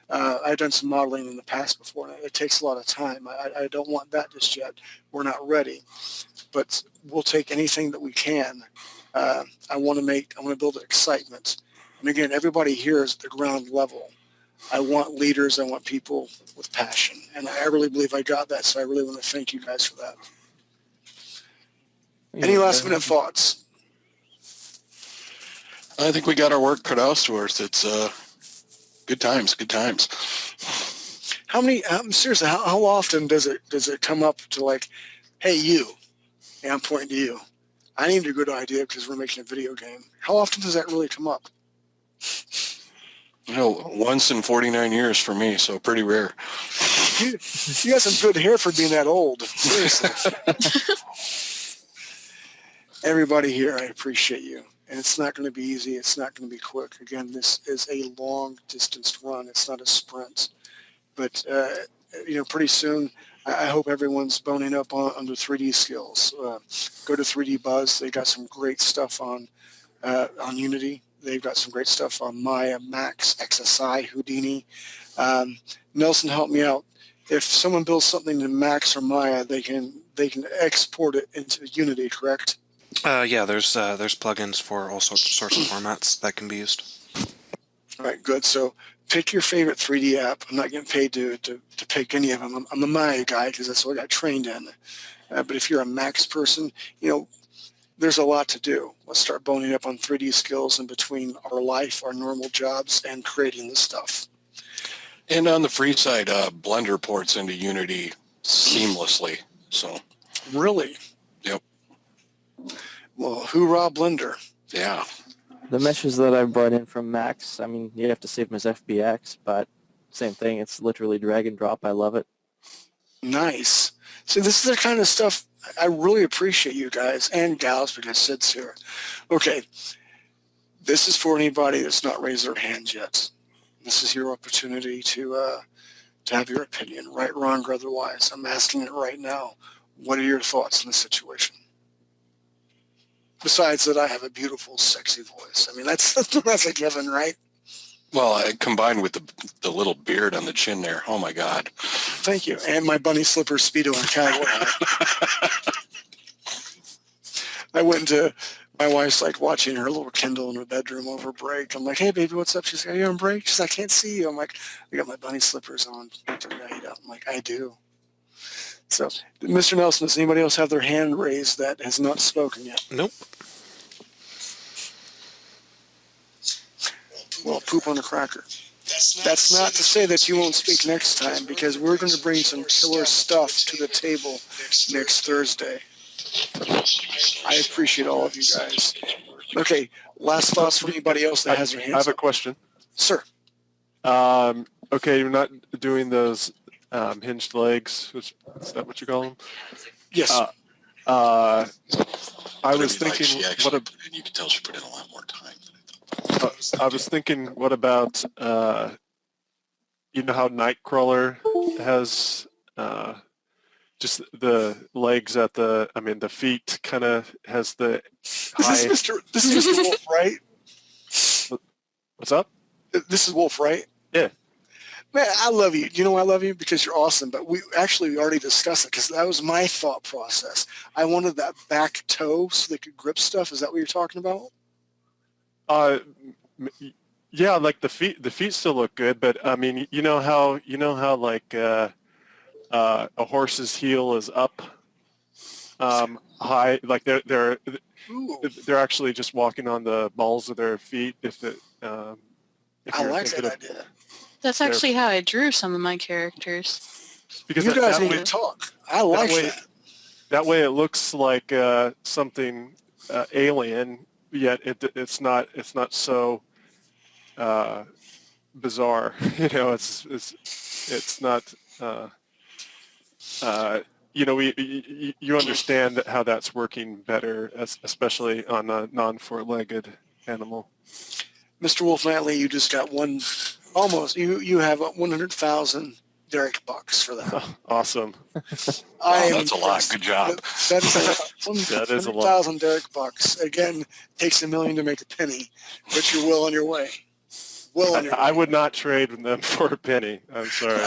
I've done some modeling in the past before, and it takes a lot of time. I don't want that just yet. We're not ready. But we'll take anything that we can. I want to build excitement. And again, everybody here is at the ground level. I want leaders. I want people with passion. And I really believe I got that, so I really want to thank you guys for that. Any last minute thoughts? I think we got our work cut out to us. It's good times, good times. How many? Seriously, how often does it come up to like, hey, you? And I'm pointing to you. I need a good idea because we're making a video game. How often does that really come up? You know, once in 49 years for me, so pretty rare. You got some good hair for being that old. Seriously. Everybody here, I appreciate you. And it's not going to be easy. It's not going to be quick. Again, this is a long distance run. It's not a sprint. But, pretty soon, I hope everyone's boning up on the 3D skills. Go to 3D Buzz. They got some great stuff on Unity. They've got some great stuff on Maya, Max, XSI, Houdini. Nelson, help me out. If someone builds something in Max or Maya, they can export it into Unity, correct? Yeah, there's plugins for all sorts of formats that can be used. All right, good. So pick your favorite 3D app. I'm not getting paid to pick any of them. I'm a Maya guy because that's what I got trained in. But if you're a Max person, there's a lot to do. Let's start boning up on 3D skills in between our life, our normal jobs, and creating this stuff. And on the free side, Blender ports into Unity seamlessly. So. Really? Yep. Well, hoorah, Blender. Yeah. The meshes that I've brought in from Max, I mean, you have to save them as FBX, but same thing. It's literally drag and drop. I love it. Nice. See, this is the kind of stuff I really appreciate you guys and gals because Sid's here. Okay, this is for anybody that's not raised their hand yet. This is your opportunity to have your opinion, right, wrong, or otherwise. I'm asking it right now. What are your thoughts on the situation? Besides that, I have a beautiful, sexy voice. I mean, that's a given, right? Well, combined with the little beard on the chin there. Oh, my God. Thank you. And my bunny slipper, Speedo, and cowboy hat. I went into, my wife's like watching her little Kindle in her bedroom over break. I'm like, hey, baby, what's up? She's like, are you on break? She's like, I can't see you. I'm like, I got my bunny slippers on tonight. I'm like, I do. So, Mr. Nelson, does anybody else have their hand raised that has not spoken yet? Nope. Well, poop on a cracker. That's not to say that you won't speak next time, because we're going to bring some killer stuff to the table next Thursday. I appreciate all of you guys. Okay, last thoughts from anybody else that has their hands up. I have a question. Sir. Okay, you're not doing those hinged legs. Is that what you call them? Yes. I was thinking, you can tell she put in a lot more time. I was thinking, what about, you know how Nightcrawler has just the legs at the feet kind of has the This is Mr. Wolf, right? What's up? This is Wolf, right? Yeah. Man, I love you. You know why I love you? Because you're awesome. But we already discussed it because that was my thought process. I wanted that back toe so they could grip stuff. Is that what you're talking about? Yeah, like the feet still look good, but I mean, you know how like a horse's heel is up high, like they're Ooh, actually just walking on the balls of their feet. If I you're like thinking that of idea. That's actually how I drew some of my characters. because You guys that need way, to talk. I like that. that way it looks like something alien, yet it's not so bizarre. You know, it's not. You know, you understand how that's working better, especially on a non-four-legged animal. Mr. Wolf Nightly, you just got you have 100,000 Derek bucks for that. Awesome. I am that's a lot. impressed. Good job. That is a lot. That is a lot. 100,000 Derek bucks. Again, takes $1 million to make a penny, but you're well on your way. Well on your way. I would not trade them for a penny. I'm sorry.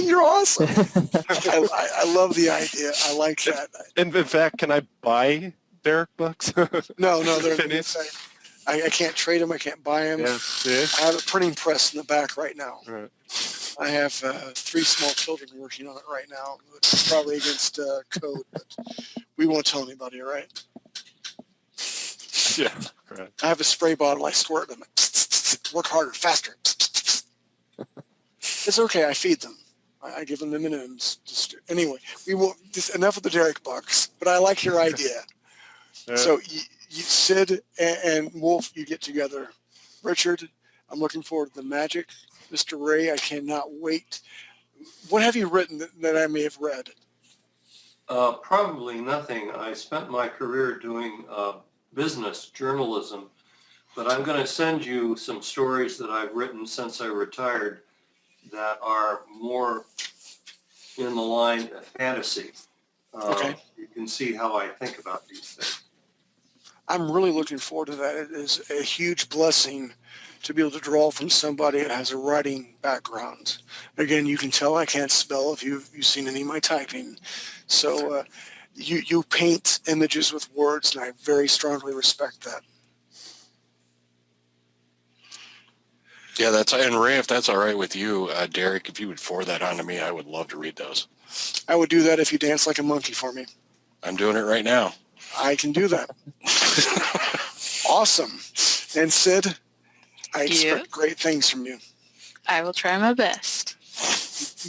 You're awesome. I love the idea. I like that. And in fact, can I buy Derek bucks? No, they're pennies. I can't trade them. I can't buy them. Yeah, see? I have a printing press in the back right now. Right. I have 3 small children working on it right now. It's probably against code, but we won't tell anybody, right? Yeah, right. I have a spray bottle. I squirt them. Work harder, faster. It's okay. I feed them. I give them M&Ms. Anyway, we will. Enough of the Derek bucks. But I like your idea. Yeah. So you Sid and Wolf, you get together. Richard, I'm looking forward to the magic. Mr. Ray, I cannot wait. What have you written that I may have read? Probably nothing. I spent my career doing business journalism, but I'm going to send you some stories that I've written since I retired that are more in the line of fantasy. Okay. You can see how I think about these things. I'm really looking forward to that. It is a huge blessing to be able to draw from somebody that has a writing background. Again, you can tell I can't spell if you've seen any of my typing. So you paint images with words, and I very strongly respect that. Yeah, and Ray, if that's all right with you, Derek, if you would forward that on to me, I would love to read those. I would do that if you dance like a monkey for me. I'm doing it right now. I can do that. Awesome. And Sid, I expect great things from you. I will try my best.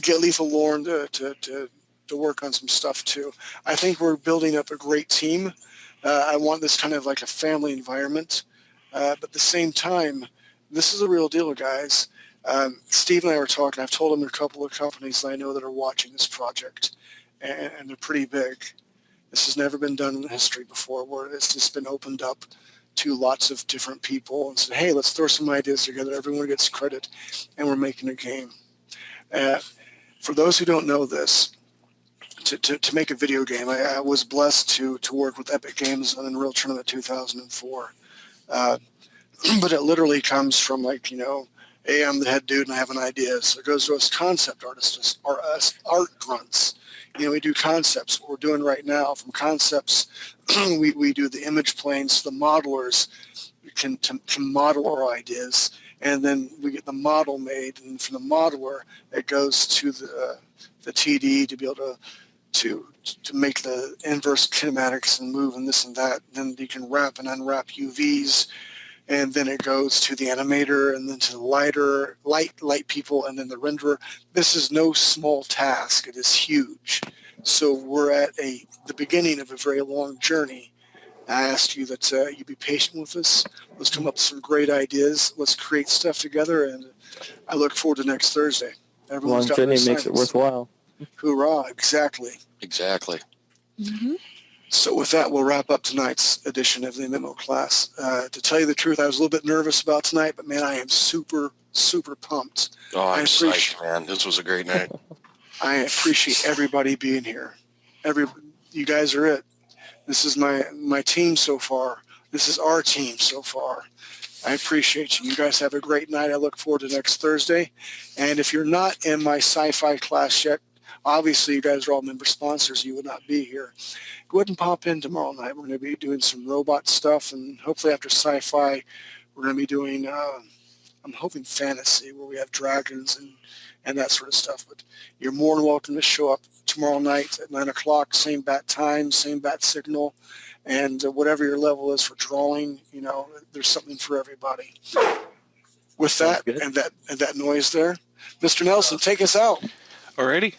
Get Lethal Lauren to work on some stuff too. I think we're building up a great team. I want this kind of like a family environment. But at the same time, this is a real deal, guys. Steve and I were talking. I've told him there are a couple of companies that I know that are watching this project, and they're pretty big. This has never been done in history before, where it's just been opened up to lots of different people and said, hey, let's throw some ideas together. Everyone gets credit, and we're making a game. For those who don't know this, to make a video game, I was blessed to work with Epic Games on Unreal Tournament 2004. But it literally comes from like, hey, I'm the head dude and I have an idea. So it goes to us concept artists or us art grunts. We do concepts. What we're doing right now, from concepts, we do the image planes. The modelers can model our ideas, and then we get the model made. And from the modeler, it goes to the TD to be able to make the inverse kinematics and move and this and that. Then you can wrap and unwrap UVs, and then it goes to the animator, and then to the light people, and then the renderer. This is no small task. It is huge. So we're at the beginning of a very long journey. I asked you that you be patient with us. Let's come up with some great ideas. Let's create stuff together, and I look forward to next Thursday. Everyone's got Long their journey makes it assignments. worthwhile. Hoorah, exactly. Exactly. Mm-hmm. So with that, we'll wrap up tonight's edition of the MMO class. To tell you the truth, I was a little bit nervous about tonight, but man, I am super, super pumped. Oh, I'm psyched, man. This was a great night. I appreciate everybody being here. You guys are it. This is my team so far. This is our team so far. I appreciate you. You guys have a great night. I look forward to next Thursday. And if you're not in my sci-fi class yet, obviously you guys are all member sponsors. You would not be here. Go ahead and pop in tomorrow night. We're going to be doing some robot stuff, and hopefully after sci-fi, we're going to be doing, I'm hoping fantasy, where we have dragons and that sort of stuff. But you're more than welcome to show up tomorrow night at 9 o'clock, same bat time, same bat signal. And whatever your level is for drawing, you know, there's something for everybody. With that and that noise there, Mr. Nelson, take us out. Alrighty.